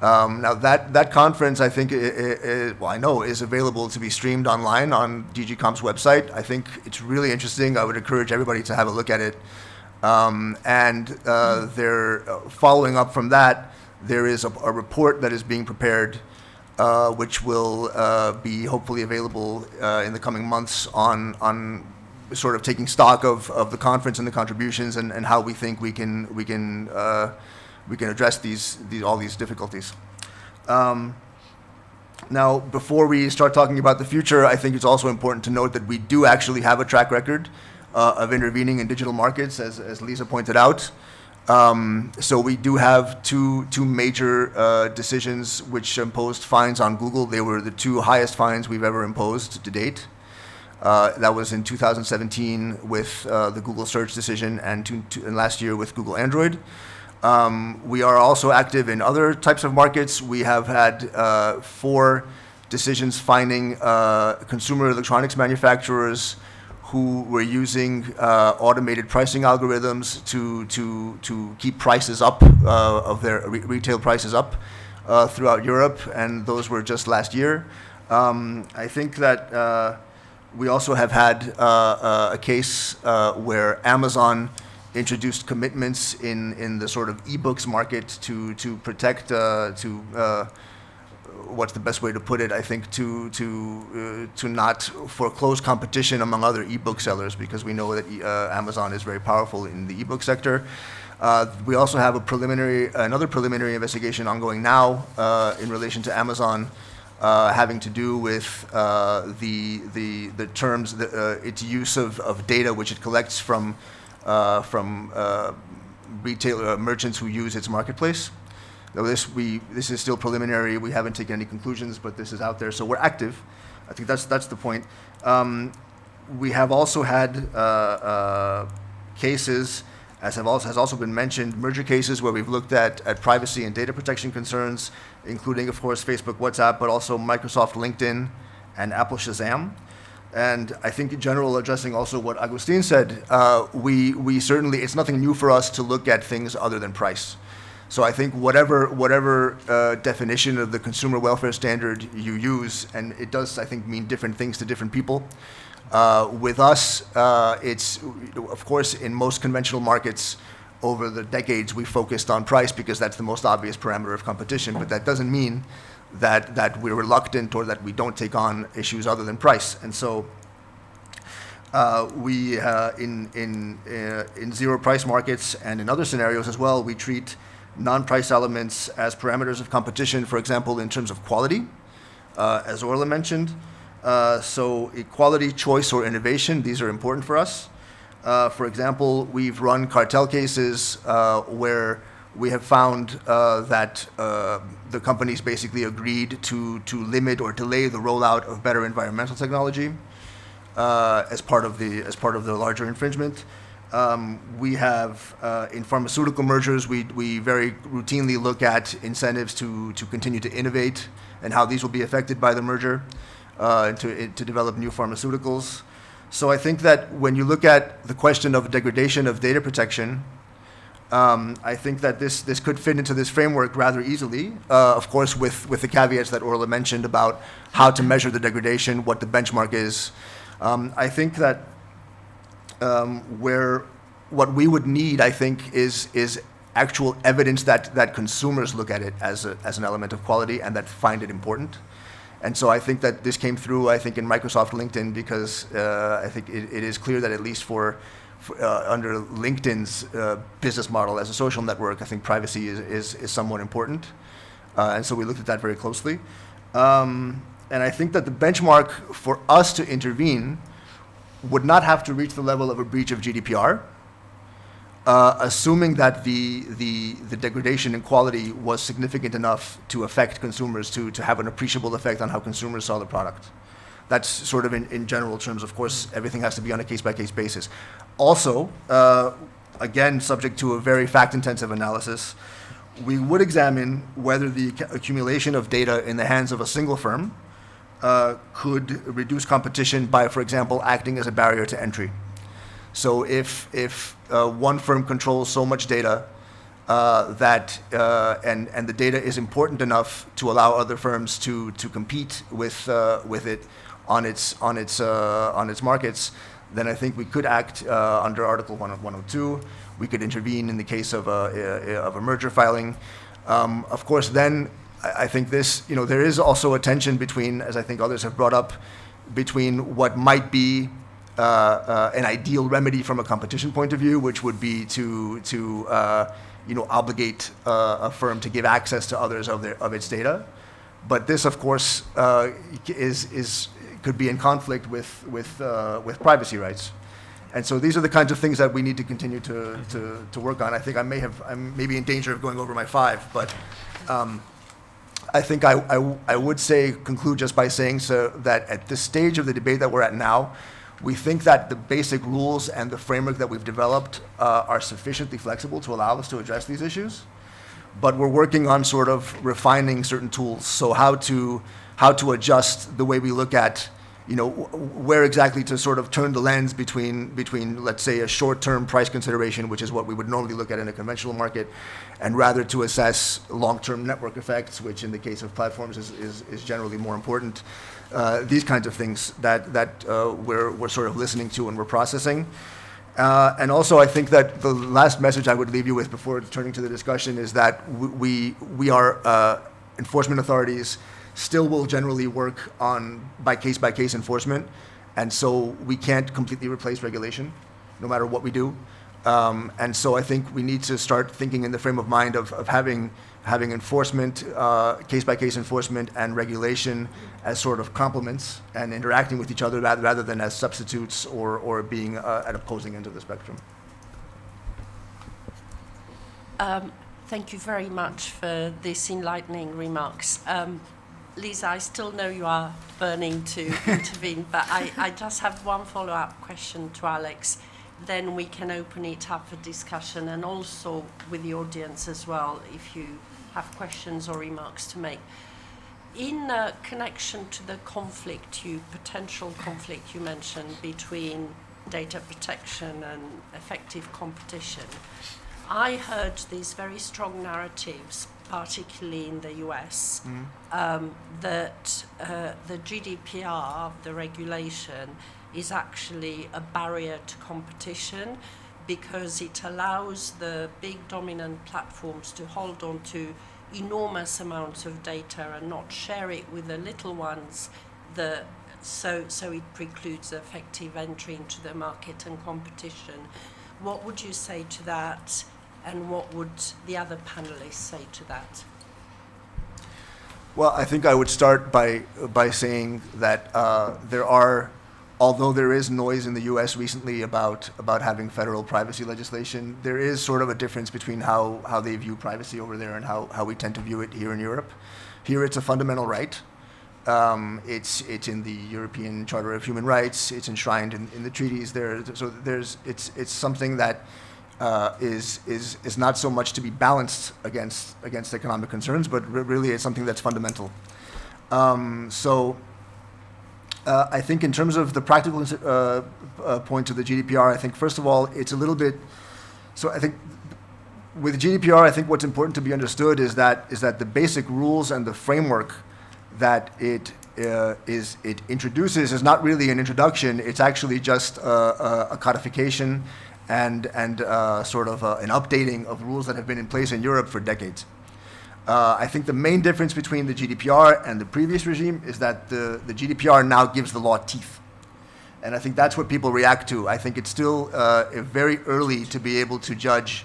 Now that conference, I think, I know is available to be streamed online on DG Comp's website. I think it's really interesting. I would encourage everybody to have a look at it. They're following up from that. There is a report that is being prepared, which will be hopefully available in the coming months on sort of taking stock of the conference and the contributions and how we think we can address all these difficulties. Now, before we start talking about the future, I think it's also important to note that we do actually have a track record of intervening in digital markets, as Liza pointed out. So we do have two major decisions which imposed fines on Google. They were the 2 highest fines we've ever imposed to date. That was in 2017 with the Google search decision and last year with Google Android. We are also active in other types of markets. We have had 4 decisions fining consumer electronics manufacturers who were using automated pricing algorithms to keep prices up, of their retail prices up throughout Europe, and those were just last year. I think that We also have had a case where Amazon introduced commitments in the sort of ebooks market to protect, what's the best way to put it? I think to not foreclose competition among other ebook sellers, because we know that Amazon is very powerful in the ebook sector. We also have another preliminary investigation ongoing now in relation to Amazon, having to do with the terms, its use of data which it collects from retailer merchants who use its marketplace. Now this is still preliminary. We haven't taken any conclusions, but this is out there, so we're active. I think that's the point. We have also had cases, as has also been mentioned, merger cases where we've looked at privacy and data protection concerns, including, of course, Facebook, WhatsApp, but also Microsoft, LinkedIn, and Apple Shazam. And I think in general, addressing also what Agustin said, we certainly, it's nothing new for us to look at things other than price. So I think whatever definition of the consumer welfare standard you use, and it does, I think, mean different things to different people. With us, it's, of course, in most conventional markets over the decades, we focused on price because that's the most obvious parameter of competition, but that doesn't mean that we're reluctant or that we don't take on issues other than price. And so we, in zero price markets and in other scenarios as well, we treat non-price elements as parameters of competition, for example, in terms of quality, as Orla mentioned. So equality, choice, or innovation, these are important for us. For example, we've run cartel cases where we have found that the companies basically agreed to limit or delay the rollout of better environmental technology as part of the larger infringement. We have, in pharmaceutical mergers, we very routinely look at incentives to continue to innovate and how these will be affected by the merger and to develop new pharmaceuticals. So I think that when you look at the question of degradation of data protection, I think that this could fit into this framework rather easily, of course, with the caveats that Orla mentioned about how to measure the degradation, what the benchmark is. I think that where what we would need, I think, is actual evidence that consumers look at it as an element of quality and that find it important. And so I think that this came through, I think, in Microsoft LinkedIn, because I think it is clear that at least for under LinkedIn's business model as a social network, I think privacy is somewhat important. And so we looked at that very closely. And I think that the benchmark for us to intervene would not have to reach the level of a breach of GDPR, assuming that the degradation in quality was significant enough to affect consumers, to have an appreciable effect on how consumers saw the product. That's sort of in general terms. Of course, everything has to be on a case-by-case basis. Also, again, subject to a very fact-intensive analysis, we would examine whether the accumulation of data in the hands of a single firm could reduce competition by, for example, acting as a barrier to entry. So if one firm controls so much data that and the data is important enough to allow other firms to compete with it on its markets, then I think we could act under Article 102. We could intervene in the case of a merger filing. Of course, then I think this, there is also a tension between, as I think others have brought up, between what might be an ideal remedy from a competition point of view, which would be to obligate a firm to give access to others of its data. But this, of course, could be in conflict with privacy rights. And so these are the kinds of things that we need to continue to work on. I think I'm maybe in danger of going over my 5, but I think I would conclude just by saying that at this stage of the debate that we're at now, we think that the basic rules and the framework that we've developed are sufficiently flexible to allow us to address these issues. But we're working on sort of refining certain tools. So how to adjust the way we look at where exactly to sort of turn the lens between let's say a short-term price consideration, which is what we would normally look at in a conventional market, and rather to assess long-term network effects, which in the case of platforms is generally more important. These kinds of things that we're sort of listening to and we're processing. And also, I think that the last message I would leave you with before turning to the discussion is that we are enforcement authorities still will generally work on by case enforcement, and so we can't completely replace regulation, no matter what we do. And so I think we need to start thinking in the frame of mind of having enforcement, case-by-case enforcement and regulation as sort of complements and interacting with each other rather than as substitutes or being at opposing ends of the spectrum. Thank you very much for these enlightening remarks. Liza, I still know you are burning to intervene, but I just have one follow-up question to Alex. Then we can open it up for discussion, and also with the audience as well, if you have questions or remarks to make. In connection to the potential conflict you mentioned between data protection and effective competition, I heard these very strong narratives, particularly in the US, that the GDPR, the regulation, is actually a barrier to competition because it allows the big dominant platforms to hold on to enormous amounts of data and not share it with the little ones, so it precludes effective entry into the market and competition. What would you say to that, and what would the other panelists say to that? Well, I think I would start by saying that although there is noise in the U.S. recently about having federal privacy legislation, there is sort of a difference between how they view privacy over there and how we tend to view it here in Europe. Here it's a fundamental right. It's in the European Charter of Human Rights. It's enshrined in the treaties there. So it's something that is not so much to be balanced against economic concerns, but really it's something that's fundamental. I think in terms of the practical points of the GDPR, I think first of all, it's a little bit, so I think with GDPR, I think what's important to be understood is that the basic rules and the framework that it introduces is not really an introduction, it's actually just a codification and sort of an updating of rules that have been in place in Europe for decades. I think the main difference between the GDPR and the previous regime is that the GDPR now gives the law teeth. And I think that's what people react to. I think it's still very early to be able to judge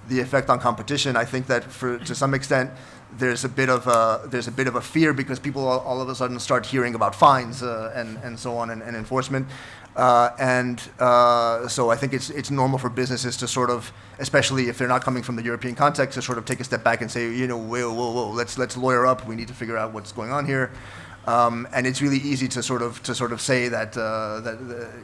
the effect on competition. I think that to some extent there's a bit of a fear because people all of a sudden start hearing about fines and so on and enforcement. So I think it's normal for businesses to sort of, especially if they're not coming from the European context, to sort of take a step back and say, whoa, let's lawyer up. We need to figure out what's going on here. And it's really easy to sort of say that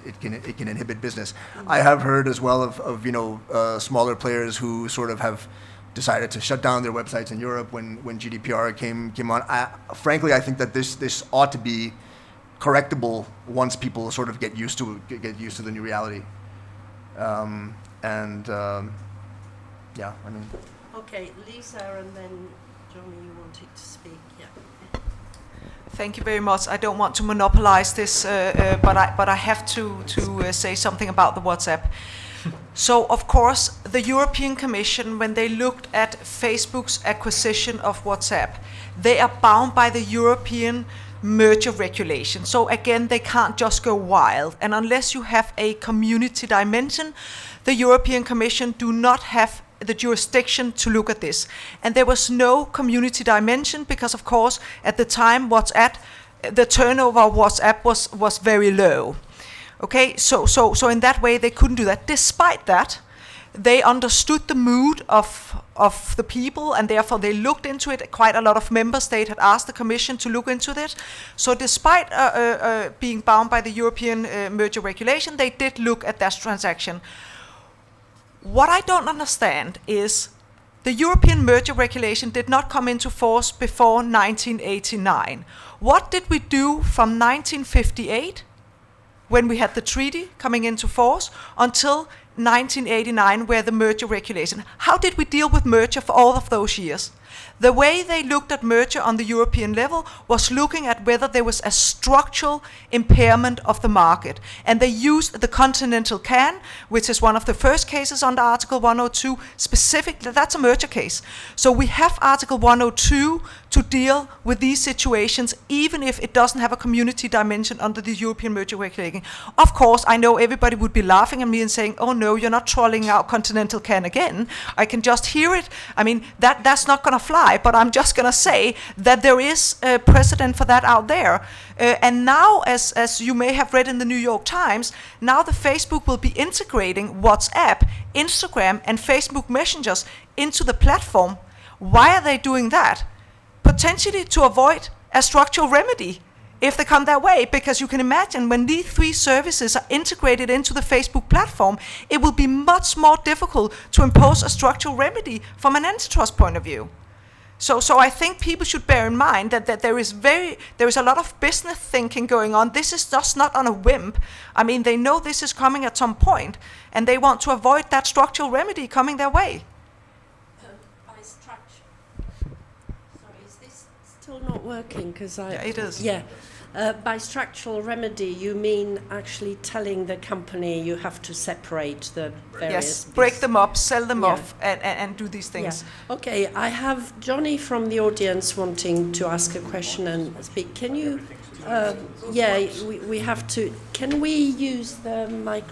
it can inhibit business. I have heard as well of smaller players who sort of have decided to shut down their websites in Europe when GDPR came on. Frankly, I think that this ought to be correctable once people sort of get used to the new reality. Yeah, I mean. Okay, Liza, and then Johnny, you wanted to speak. Yeah. Thank you very much. I don't want to monopolize this, but I have to say something about the WhatsApp. So, of course, the European Commission, when they looked at Facebook's acquisition of WhatsApp, they are bound by the European merger regulation. So again, they can't just go wild. And unless you have a community dimension, the European Commission do not have the jurisdiction to look at this. And there was no community dimension because, of course, at the time, the turnover of WhatsApp was very low. Okay, so in that way, they couldn't do that. Despite that, they understood the mood of the people, and therefore they looked into it. Quite a lot of member states had asked the Commission to look into it. So despite being bound by the European merger regulation, they did look at that transaction. What I don't understand is the European merger regulation did not come into force before 1989. What did we do from 1958, when we had the treaty coming into force, until 1989, where the merger regulation? How did we deal with merger for all of those years? The way they looked at merger on the European level was looking at whether there was a structural impairment of the market. And they used the continental can, which is one of the first cases under Article 102, specifically, that's a merger case. So we have Article 102 to deal with these situations, even if it doesn't have a community dimension under the European merger regulating. Of course, I know everybody would be laughing at me and saying, oh no, you're not trolling out continental can again. I can just hear it. I mean, that's not going to fly, but I'm just going to say that there is a precedent for that out there. And now, as you may have read in the New York Times, now the Facebook will be integrating WhatsApp, Instagram, and Facebook Messengers into the platform. Why are they doing that? Potentially to avoid a structural remedy if they come that way, because you can imagine when these three services are integrated into the Facebook platform, it will be much more difficult to impose a structural remedy from an antitrust point of view. So I think people should bear in mind that there is a lot of business thinking going on. This is just not on a whim. I mean, they know this is coming at some point, and they want to avoid that structural remedy coming their way. By structure. Sorry, is this still not working? Yeah, it is. Yeah. By structural remedy, you mean actually telling the company you have to separate the various... Yes, break them up, sell them Yeah. off, and do these things. Yeah. Okay, I have Johnny from the audience wanting to ask a question and speak. Can you... we have to... Can we use the mic?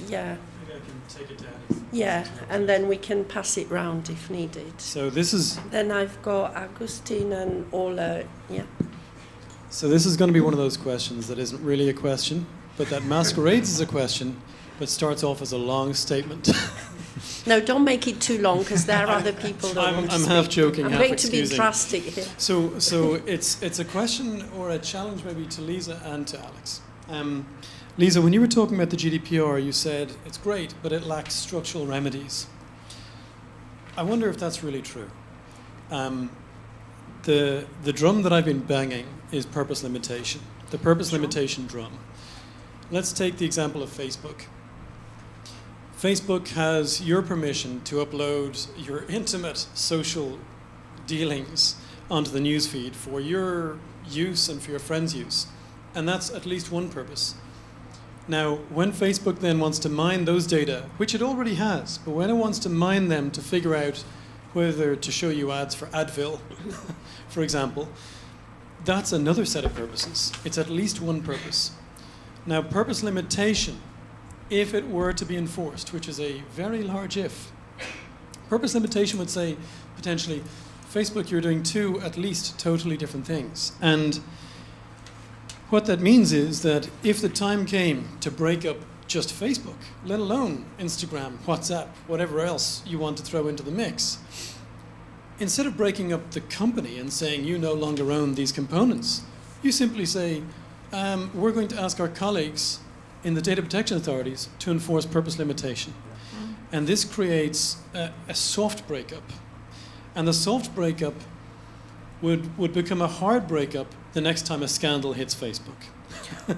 Yeah. Maybe I can take it down. Yeah, and then we can pass it round if needed. So this is... Then I've got Agustin and Orla. Yeah. So this is going to be one of those questions that isn't really a question, but that masquerades as a question, but starts off as a long statement. No, don't make it too long, because there are other people that want to I'm speak. half joking, I'm half going to be excusing. drastic here. So it's a question or a challenge maybe to Liza and to Alex. Liza, when you were talking about the GDPR, you said it's great, but it lacks structural remedies. I wonder if that's really true. The drum that I've been banging is purpose limitation, the purpose limitation drum. Let's take the example of Facebook. Facebook has your permission to upload your intimate social dealings onto the newsfeed for your use and for your friends' use. And that's at least one purpose. Now, when Facebook then wants to mine those data, which it already has, but when it wants to mine them to figure out whether to show you ads for Advil, for example, that's another set of purposes. It's at least one purpose. Now, purpose limitation, if it were to be enforced, which is a very large if, purpose limitation would say, potentially, Facebook, you're doing two at least totally different things. And what that means is that if the time came to break up just Facebook, let alone Instagram, WhatsApp, whatever else you want to throw into the mix, instead of breaking up the company and saying you no longer own these components, you simply say, we're going to ask our colleagues in the data protection authorities to enforce purpose limitation. And this creates a soft breakup. And the soft breakup would become a hard breakup the next time a scandal hits Facebook.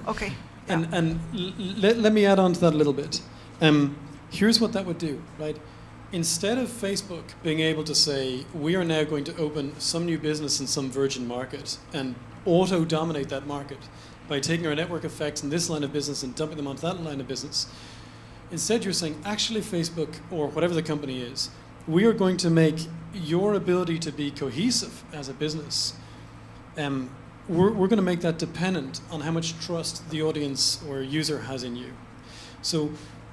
Okay. And let me add on to that a little bit. Here's what that would do, right? Instead of Facebook being able to say, we are now going to open some new business in some virgin market and auto-dominate that market by taking our network effects in this line of business and dumping them onto that line of business, instead you're saying, actually Facebook, or whatever the company is, we are going to make your ability to be cohesive as a business, we're going to make that dependent on how much trust the audience or user has in you. So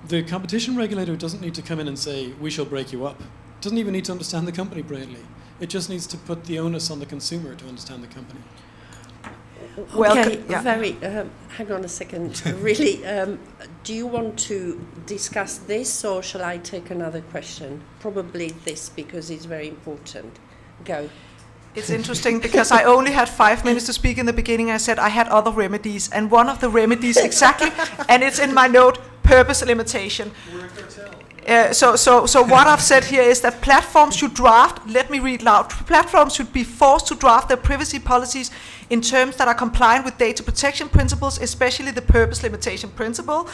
the competition regulator doesn't need to come in and say, we shall break you up. It doesn't even need to understand the company brilliantly. It just needs to put the onus on the consumer to understand the company. Well, okay, yeah. hang on a second. Really, do you want to discuss this, or shall I take another question? Probably this, because it's very important. Go. It's interesting because I only had 5 minutes to speak in the beginning. I said I had other remedies, and one of the remedies exactly, and it's in my note, purpose limitation. We're a cartel. So what I've said here is that platforms should draft, let me read loud, platforms should be forced to draft their privacy policies in terms that are compliant with data protection principles, especially the purpose limitation principle.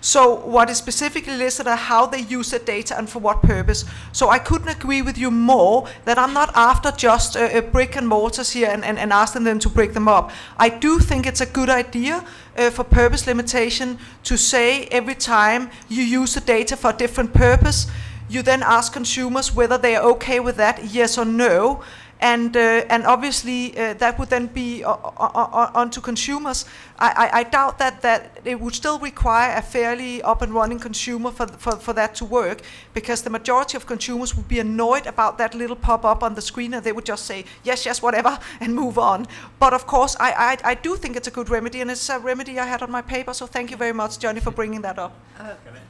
So what is specifically listed are how they use their data and for what purpose. So I couldn't agree with you more that I'm not after just brick and mortars here and asking them to break them up. I do think it's a good idea for purpose limitation to say every time you use the data for a different purpose, you then ask consumers whether they are okay with that, yes or no. And obviously that would then be onto consumers. I doubt that it would still require a fairly up and running consumer for that to work, because the majority of consumers would be annoyed about that little pop-up on the screen and they would just say, yes, whatever, and move on. But of course, I do think it's a good remedy, and it's a remedy I had on my paper, so thank you very much, Johnny, for bringing that up.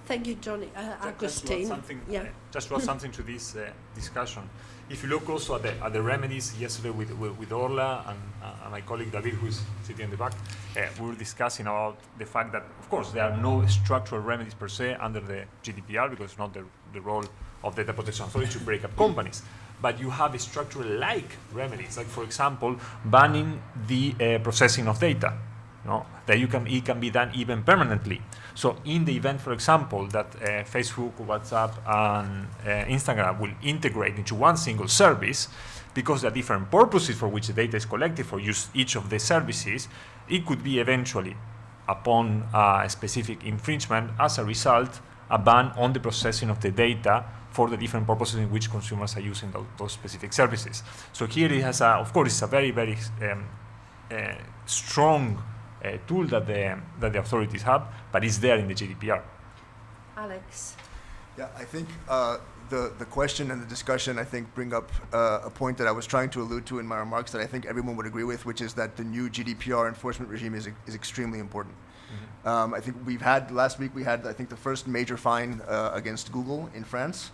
Thank you, Johnny. Agustin. Just to add something to this discussion. If you look also at the remedies, yesterday with Orla and my colleague David, who's sitting in the back, we were discussing about the fact that, of course, there are no structural remedies per se under the GDPR, because it's not the role of data protection authority to break up companies. But you have structural-like remedies, like, for example, banning the processing of data. That it can be done even permanently. So in the event, for example, that Facebook, WhatsApp, and Instagram will integrate into one single service, because there are different purposes for which the data is collected for each of the services, it could be eventually, upon a specific infringement, as a result, a ban on the processing of the data for the different purposes in which consumers are using those specific services. So here it has, of course, it's a very, very strong tool that the authorities have, but it's there in the GDPR. Alex. Yeah, I think the question and the discussion, I think, bring up a point that I was trying to allude to in my remarks that I think everyone would agree with, which is that the new GDPR enforcement regime is extremely important. Mm-hmm. I think last week we had, I think, the first major fine against Google in France.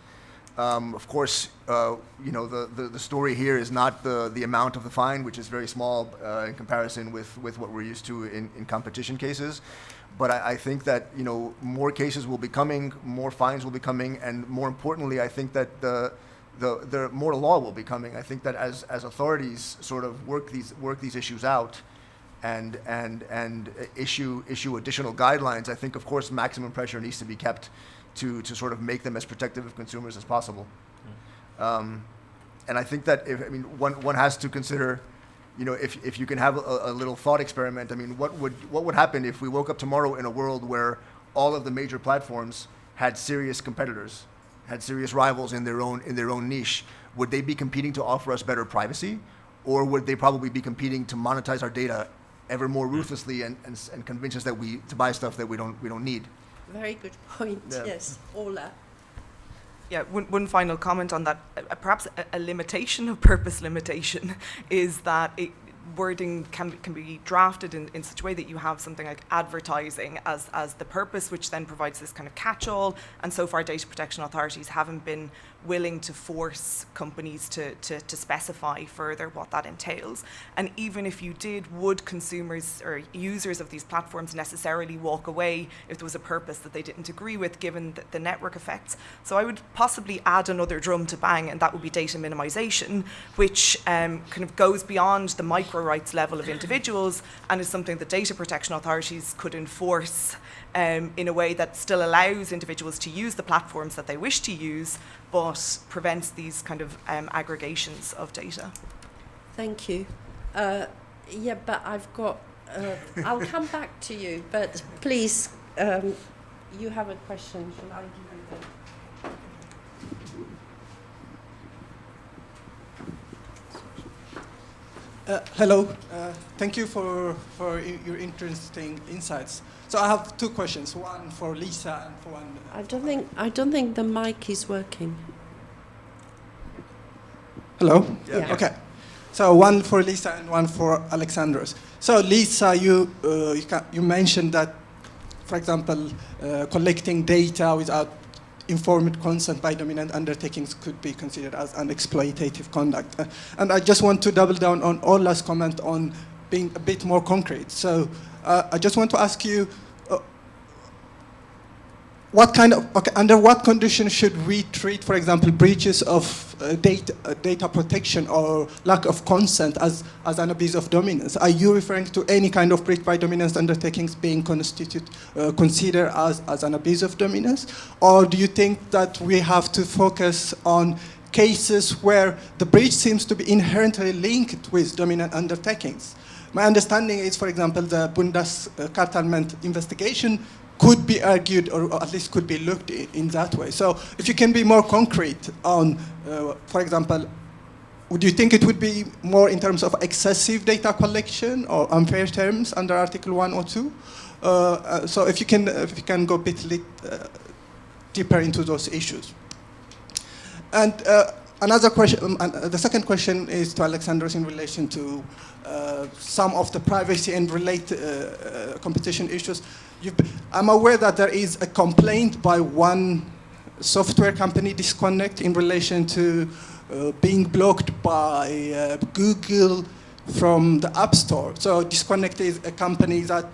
Of course, the story here is not the amount of the fine, which is very small in comparison with what we're used to in competition cases. But I think that more cases will be coming, more fines will be coming, and more importantly, I think that the more law will be coming. I think that as authorities sort of work these issues out and issue additional guidelines, I think, of course, maximum pressure needs to be kept to sort of make them as protective of consumers as possible. And I think that one has to consider, if you can have a little thought experiment. I mean, what would happen if we woke up tomorrow in a world where all of the major platforms had serious competitors, had serious rivals in their own niche? Would they be competing to offer us better privacy, or would they probably be competing to monetize our data ever more ruthlessly and convince us to buy stuff that we don't need? Very good point. Yeah. Yes, Orla. Yeah, one final comment on that. Perhaps a limitation of purpose limitation is that wording can be drafted in such a way that you have something like advertising as the purpose, which then provides this kind of catch-all. And so far, data protection authorities haven't been willing to force companies to specify further what that entails. And even if you did, would consumers or users of these platforms necessarily walk away if there was a purpose that they didn't agree with, given the network effects? So I would possibly add another drum to bang, and that would be data minimization, which kind of goes beyond the micro rights level of individuals and is something that data protection authorities could enforce in a way that still allows individuals to use the platforms that they wish to use, but prevents these kind of aggregations of data. Thank you. Yeah, but I've got, I'll come back to you, but please, you have a question. Shall I give you the... Hello. Thank you for your interesting insights. So I have two questions, one for Liza and for one... I don't think the mic is working. Hello? Yeah. Okay. So one for Liza and one for Alexandros. So Liza, you mentioned that, for example, collecting data without informed consent by dominant undertakings could be considered as an exploitative conduct. And I just want to double down on Orla's comment on being a bit more concrete. So I just want to ask you, under what conditions should we treat, for example, breaches of data protection or lack of consent as an abuse of dominance? Are you referring to any kind of breach by dominance undertakings being considered as an abuse of dominance? Or do you think that we have to focus on cases where the breach seems to be inherently linked with dominant undertakings? My understanding is, for example, the Bundeskartellment investigation could be argued, or at least could be looked in that way. So if you can be more concrete on, for example, would you think it would be more in terms of excessive data collection or unfair terms under Article 1 or 2? So if you can go a bit deeper into those issues. And another question, the second question is to Alexandros in relation to some of the privacy and related competition issues. I'm aware that there is a complaint by one software company, Disconnect, in relation to being blocked by Google from the App Store. So Disconnect is a company that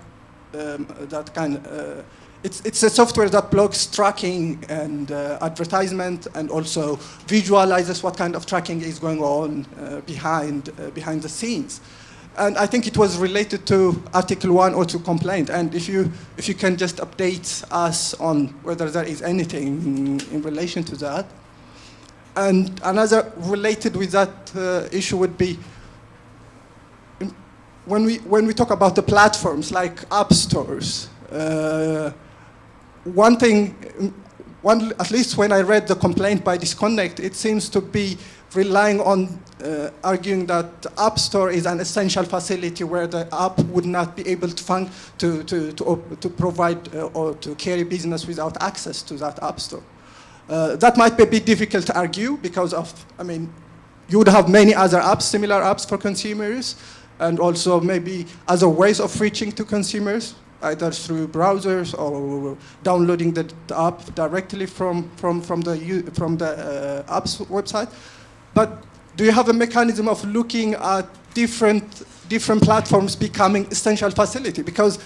it's a software that blocks tracking and advertisement, and also visualizes what kind of tracking is going on behind the scenes. And I think it was related to Article 1 or 2 complaint. And if you can just update us on whether there is anything in relation to that. And another related with that issue would be, when we talk about the platforms like app stores, at least when I read the complaint by Disconnect, it seems to be relying on arguing that the App Store is an essential facility where the app would not be able to provide or to carry business without access to that App Store. That might be a bit difficult to argue because you would have many other apps, similar apps for consumers, and also maybe other ways of reaching to consumers, either through browsers or downloading the app directly from the app's website. But do you have a mechanism of looking at different platforms becoming essential facility? Because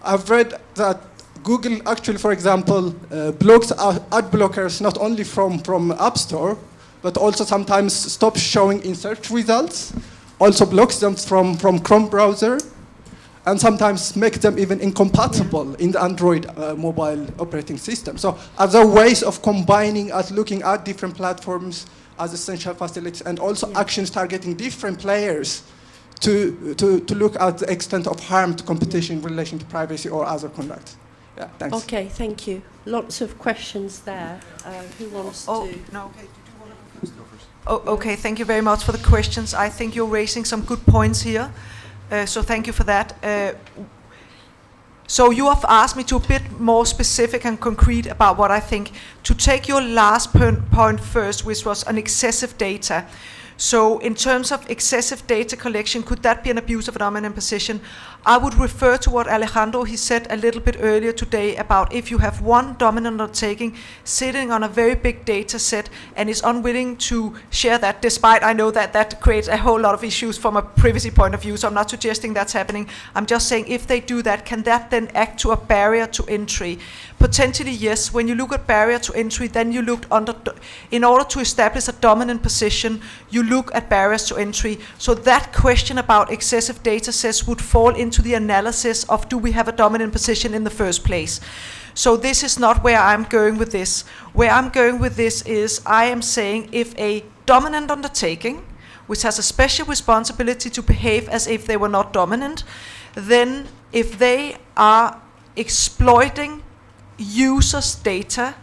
I've read that Google actually, for example, blocks ad blockers not only from App Store, but also sometimes stops showing in search results, also blocks them from Chrome browser, and sometimes make them even incompatible in the Android mobile operating system. So are there ways of combining looking at different platforms as essential facilities, and also actions targeting different players to look at the extent of harm to competition in relation to privacy or other conduct? Yeah, thanks. Okay, thank you. Lots of questions there. Who wants to? No. Okay. Okay, thank you very much for the questions. I think you're raising some good points here. So thank you for that. So you have asked me to be a bit more specific and concrete about what I think. To take your last point first, which was on excessive data. So in terms of excessive data collection, could that be an abuse of a dominant position? I would refer to what Alejandro he said a little bit earlier today about if you have one dominant undertaking sitting on a very big data set and is unwilling to share that, despite I know that that creates a whole lot of issues from a privacy point of view, so I'm not suggesting that's happening. I'm just saying if they do that, can that then act to a barrier to entry? Potentially, yes. When you look at barrier to entry, then you look in order to establish a dominant position, you look at barriers to entry. So that question about excessive data sets would fall into the analysis of do we have a dominant position in the first place. So this is not where I'm going with this. Where I'm going with this is I am saying if a dominant undertaking, which has a special responsibility to behave as if they were not dominant, then if they are exploiting users' data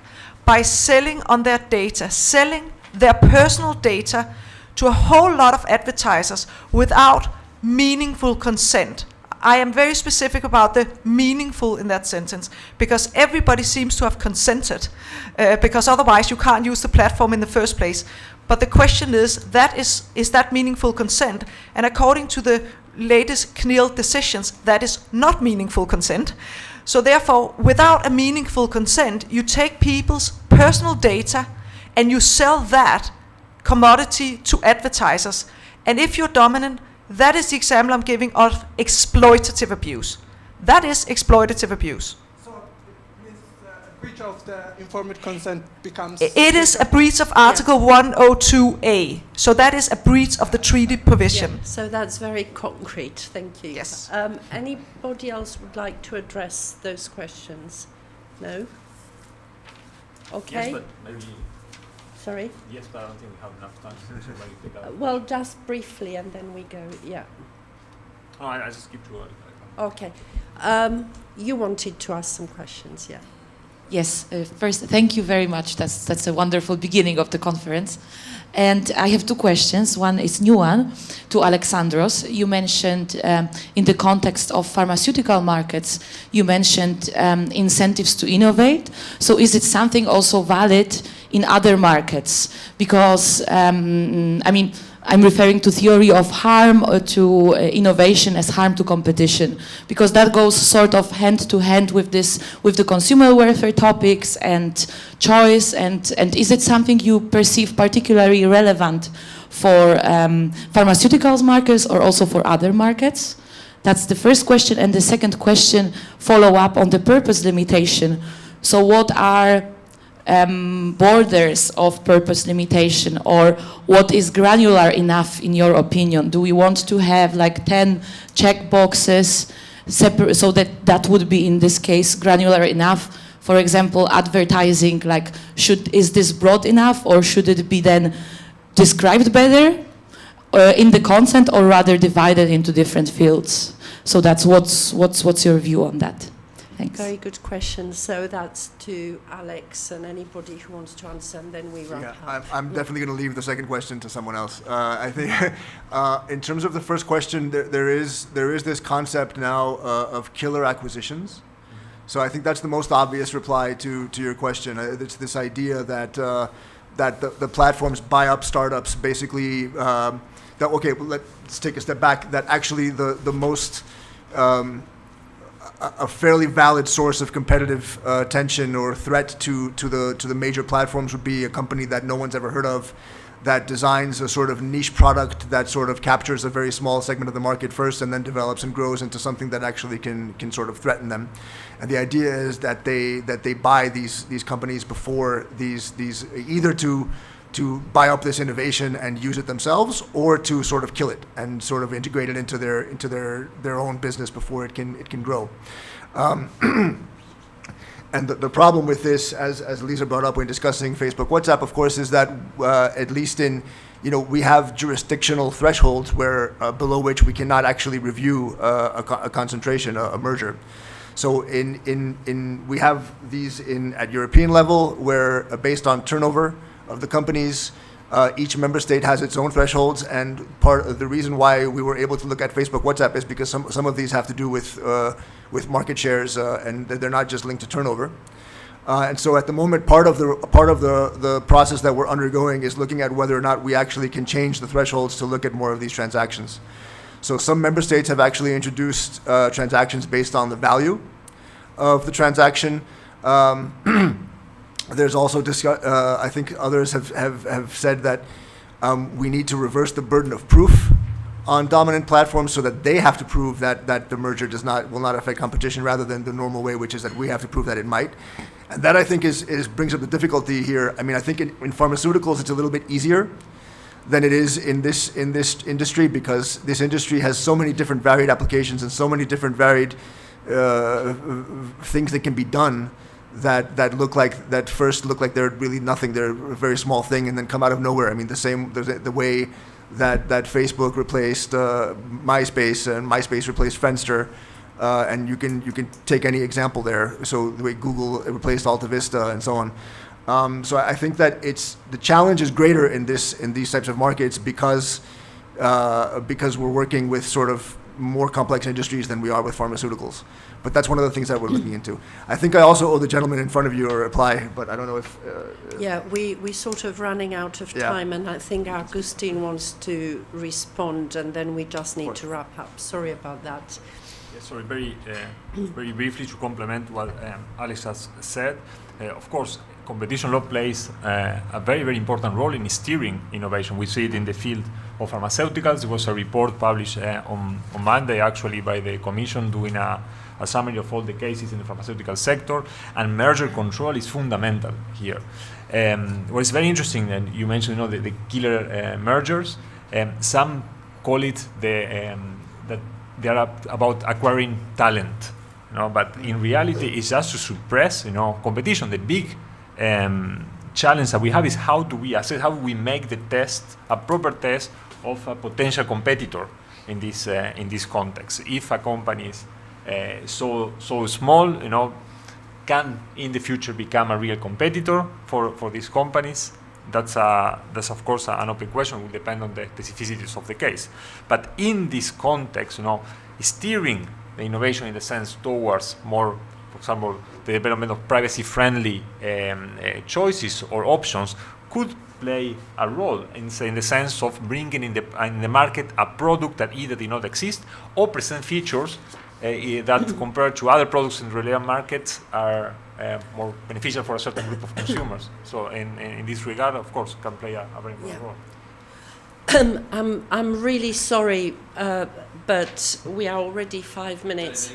by selling on their data, selling their personal data to a whole lot of advertisers without meaningful consent. I am very specific about the meaningful in that sentence, because everybody seems to have consented, because otherwise you can't use the platform in the first place. But the question is that meaningful consent? And according to the latest CNIL decisions, that is not meaningful consent. So therefore, without a meaningful consent, you take people's personal data and you sell that commodity to advertisers. And if you're dominant, that is the example I'm giving of exploitative abuse. That is exploitative abuse. So, with breach of the informed consent becomes... It is a breach of Article 102A. So that is a breach of the treaty provision. Yeah, so that's very concrete. Thank you. Yes. Anybody else would like to address those questions? No? Okay. Yes, but maybe... Sorry? Yes, but I don't think we have enough time to pick up. Well, just briefly, and then we go. Yeah. Oh, I just skip to Okay. You wanted to ask some questions, yeah. Yes, first, thank you very much. That's a wonderful beginning of the conference. And I have two questions. One is new one to Alexandros. You mentioned in the context of pharmaceutical markets, you mentioned incentives to innovate. So is it something also valid in other markets? Because, I mean, I'm referring to theory of harm to innovation as harm to competition, because that goes sort of hand to hand with this, with the consumer welfare topics and choice. And is it something you perceive particularly relevant for pharmaceuticals markets or also for other markets? That's the first question. And the second question, follow up on the purpose limitation. So what are borders of purpose limitation, or what is granular enough in your opinion? Do we want to have like 10 checkboxes separate, so that would be in this case granular enough? For example, advertising, like is this broad enough, or should it be then described better in the consent, or rather divided into different fields? So that's what's your view on that? Thanks. Very good question. So that's to Alex and anybody who wants to answer, and then we wrap up. I'm definitely going to leave the second question to someone else. I think in terms of the first question, there is this concept now of killer acquisitions. So I think that's the most obvious reply to your question. It's this idea that the platforms buy up startups, basically. Let's take a step back. That actually the most a fairly valid source of competitive tension or threat to the major platforms would be a company that no one's ever heard of, that designs a sort of niche product that sort of captures a very small segment of the market first and then develops and grows into something that actually can sort of threaten them. And the idea is that they buy these companies before these either to buy up this innovation and use it themselves, or to sort of kill it and sort of integrate it into their own business before it can grow. And the problem with this, as Liza brought up when discussing Facebook WhatsApp, of course, is that at least we have jurisdictional thresholds where below which we cannot actually review a concentration, a merger. So we have these at European level where based on turnover of the companies, each member state has its own thresholds, and part of the reason why we were able to look at Facebook WhatsApp is because some of these have to do with market shares, and they're not just linked to turnover. And so at the moment, part of the process that we're undergoing is looking at whether or not we actually can change the thresholds to look at more of these transactions. So some member states have actually introduced transactions based on the value of the transaction. There's also I think others have said that we need to reverse the burden of proof on dominant platforms, so that they have to prove that the merger will not affect competition, rather than the normal way, which is that we have to prove that it might. And that, I think, brings up the difficulty here. I mean, I think in pharmaceuticals it's a little bit easier than it is in this industry, because this industry has so many different varied applications and so many different varied things that can be done that first look like they're really nothing. They're a very small thing, and then come out of nowhere. I mean, the way that Facebook replaced MySpace, and MySpace replaced Friendster, and you can take any example there. So the way Google replaced Alta Vista and so on. So I think that the challenge is greater in these types of markets because we're working with sort of more complex industries than we are with pharmaceuticals. But that's one of the things that we're looking into. I think I also owe the gentleman in front of you a reply, but I don't know if... Yeah, we sort of running out of time, and I think Agustin wants to respond, and then we just need to wrap up. Sorry about that. Yeah, sorry, very briefly to complement what Alex has said. Of course, competition law plays a very, very important role in steering innovation. We see it in the field of pharmaceuticals. There was a report published on Monday, actually, by the Commission doing a a summary of all the cases in the pharmaceutical sector, and merger control is fundamental here. What is very interesting, and you mentioned, the killer mergers. Some call it that they are about acquiring talent, but in reality, it's just to suppress, competition. The big challenge that we have is how do we assess, how do we make the test a proper test of a potential competitor in this context. If a company is so small, can in the future become a real competitor for these companies? That's of course an open question. It will depend on the specificities of the case. But in this context, steering the innovation in the sense towards more, for example, the development of privacy-friendly choices or options could play a role in the sense of bringing in the market a product that either did not exist or present features that compared to other products in relevant markets are more beneficial for a certain group of consumers. So in this regard, of course, can play a very important role. I'm really sorry, but we are already 5 minutes.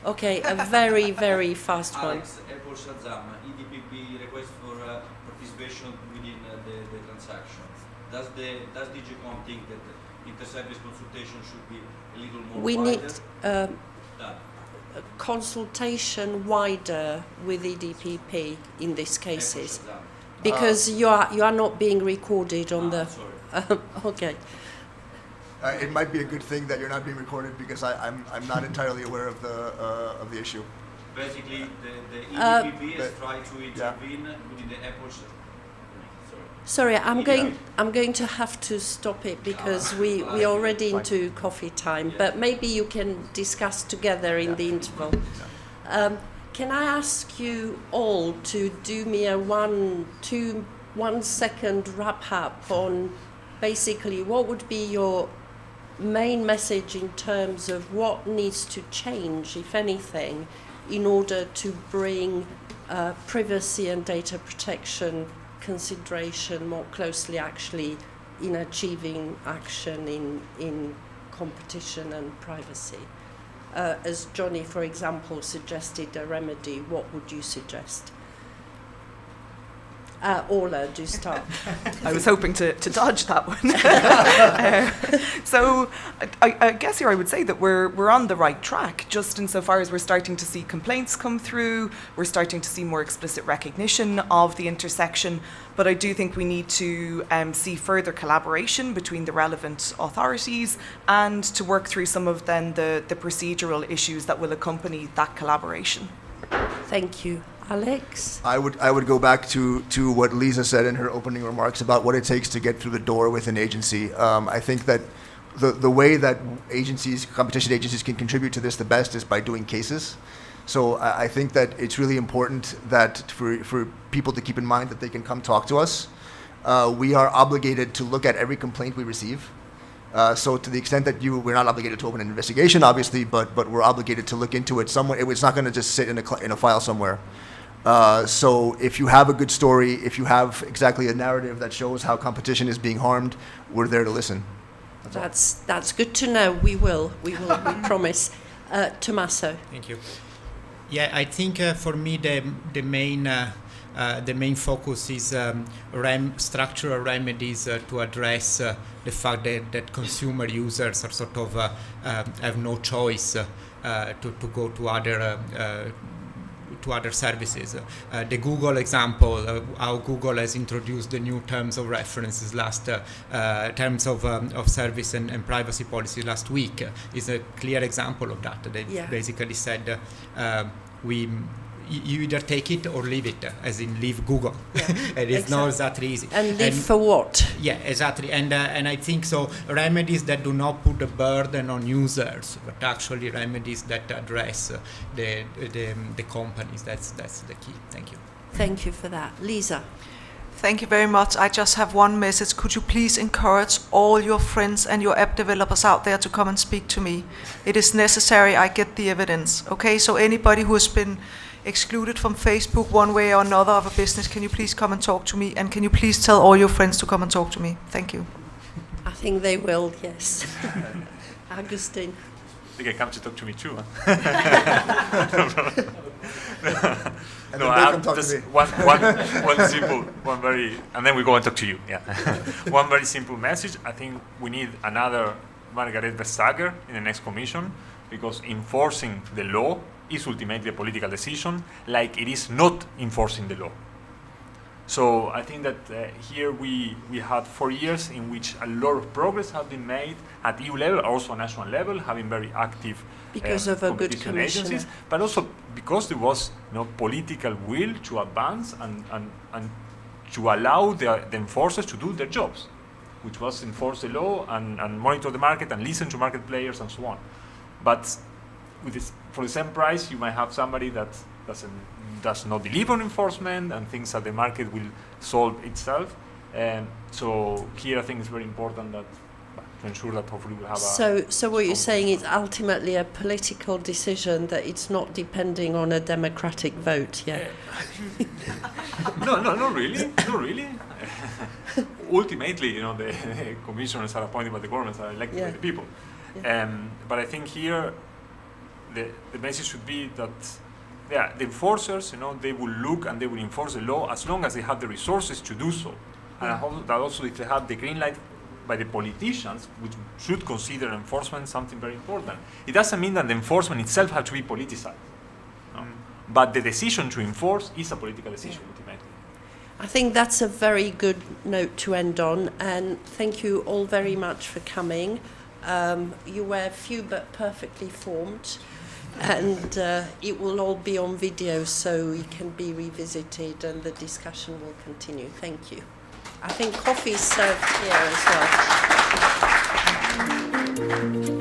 Okay, a very, very fast one. Alex, Apple Shazam, EDPP request for participation within the transaction. Does DigiCom think that inter-service consultation should be a little more We wider? need a consultation wider with EDPP in these cases, because you are not being recorded on the. Okay. It might be a good thing that you're not being recorded because I'm not entirely aware of the issue. Basically, the EDPP has tried to intervene within the Apple. Sorry, I'm going to have to stop it because we're already into coffee time. But maybe you can discuss together in the interval. Can I ask you all to do me a 1 second wrap up on basically what would be your main message in terms of what needs to change, if anything, in order to bring privacy and data protection consideration more closely actually in achieving action in competition and privacy. As Johnny, for example, suggested a remedy, what would you suggest? Orla, do start. I was hoping to dodge that one. So I guess here I would say that we're on the right track, just insofar as we're starting to see complaints come through, we're starting to see more explicit recognition of the intersection, but I do think we need to see further collaboration between the relevant authorities and to work through some of then the procedural issues that will accompany that collaboration. Thank you. Alex? I would go back to what Liza said in her opening remarks about what it takes to get through the door with an agency. I think that the way that competition agencies can contribute to this the best is by doing cases. So I think that it's really important that for people to keep in mind that they can come talk to us. We are obligated to look at every complaint we receive. So to the extent that we're not obligated to open an investigation, obviously, but we're obligated to look into it somewhere. It's not going to just sit in a file somewhere. So if you have a good story, if you have exactly a narrative that shows how competition is being harmed, we're there to listen. That's good to know. We will, we promise. Tomaso. Thank you. Yeah, I think for me the main focus is structural remedies to address the fact that consumer users are sort of have no choice to go to other services. The Google example, how Google has introduced the new terms of references terms of service and privacy policy last week is a clear example of that. They basically said you either take it or leave it, as in leave Google. Yeah, and it's not exactly easy. And leave for what? Yeah, exactly. And I think so remedies that do not put the burden on users, but actually remedies that address the companies. That's the key. Thank you. Thank you for that. Liza. Thank you very much. I just have one message. Could you please encourage all your friends and your app developers out there to come and speak to me? It is necessary. I get the evidence. Okay, so anybody who has been excluded from Facebook one way or another of a business, can you please come and talk to me? And can you please tell all your friends to come and talk to me? Thank you. I think they will, yes. Agustin. They can come to talk to me too. And No, then I they have come talk just to me. one simple, one very, and then we go and talk to you. Yeah, one very simple message. I think we need another Margaret Vestager in the next commission, because enforcing the law is ultimately a political decision, like it is not enforcing the law. So I think that here we had 4 years in which a lot of progress has been made at EU level, also national level, having very active Because of a good competition commissioner. agencies, but also because there was political will to advance and to allow the enforcers to do their jobs, which was enforce the law and monitor the market and listen to market players and so on. But with this, for the same price, you might have somebody that does not deliver on enforcement and thinks that the market will solve itself. So here I think it's very important that to ensure that hopefully we'll have a... So what you're saying is ultimately a political decision, that it's not depending on a democratic vote, yeah? No, not really. Ultimately, the commissioners are appointed by the governments, are elected by the people. Yeah. But I think here the message should be that the enforcers, they will look and they will enforce the law as long as they have the resources to do so. And I hope that also if they have the green light by the politicians, which should consider enforcement something very important. It doesn't mean that the enforcement itself has to be politicized. No? But the decision to enforce is a political decision ultimately. I think that's a very good note to end on, and thank you all very much for coming. You were few but perfectly formed, and it will all be on video so it can be revisited and the discussion will continue. Thank you. I think coffee is served here as well.